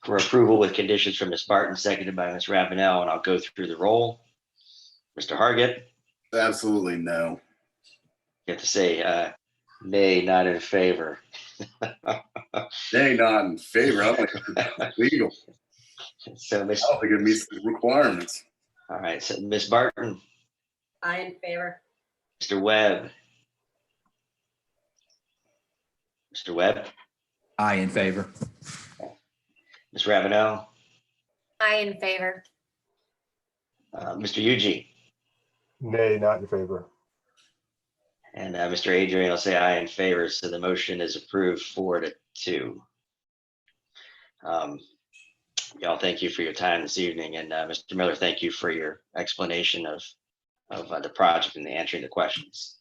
for approval with conditions from Ms. Barton, seconded by Ms. Ravenel, and I'll go through the roll. Mr. Hargit? Absolutely no. You have to say nay, not in favor. Nay, not in favor. I'm like, it's legal. So Ms. I don't think it meets the requirements. All right, so Ms. Barton, I in favor. Mr. Webb. Mr. Webb, Aye in favor. Ms. Ravenel, I in favor. Mr. Yuji, Nay, not in favor. and Mr. Adrian will say aye in favor. So the motion is approved 4-2. Y'all, thank you for your time this evening. And Mr. Miller, thank you for your explanation of the project and answering the questions.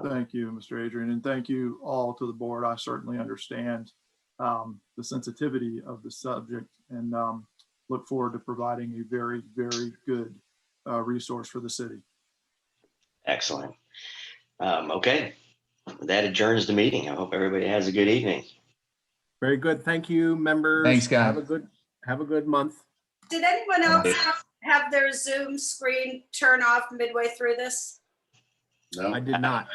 Thank you, Mr. Adrian, and thank you all to the board. I certainly understand the sensitivity of the subject and look forward to providing a very, very good resource for the city. Excellent. Okay, that adjourns the meeting. I hope everybody has a good evening. Very good. Thank you, members. Thanks, guys. Have a good month. Did anyone else have their Zoom screen turn off midway through this? No. I did not.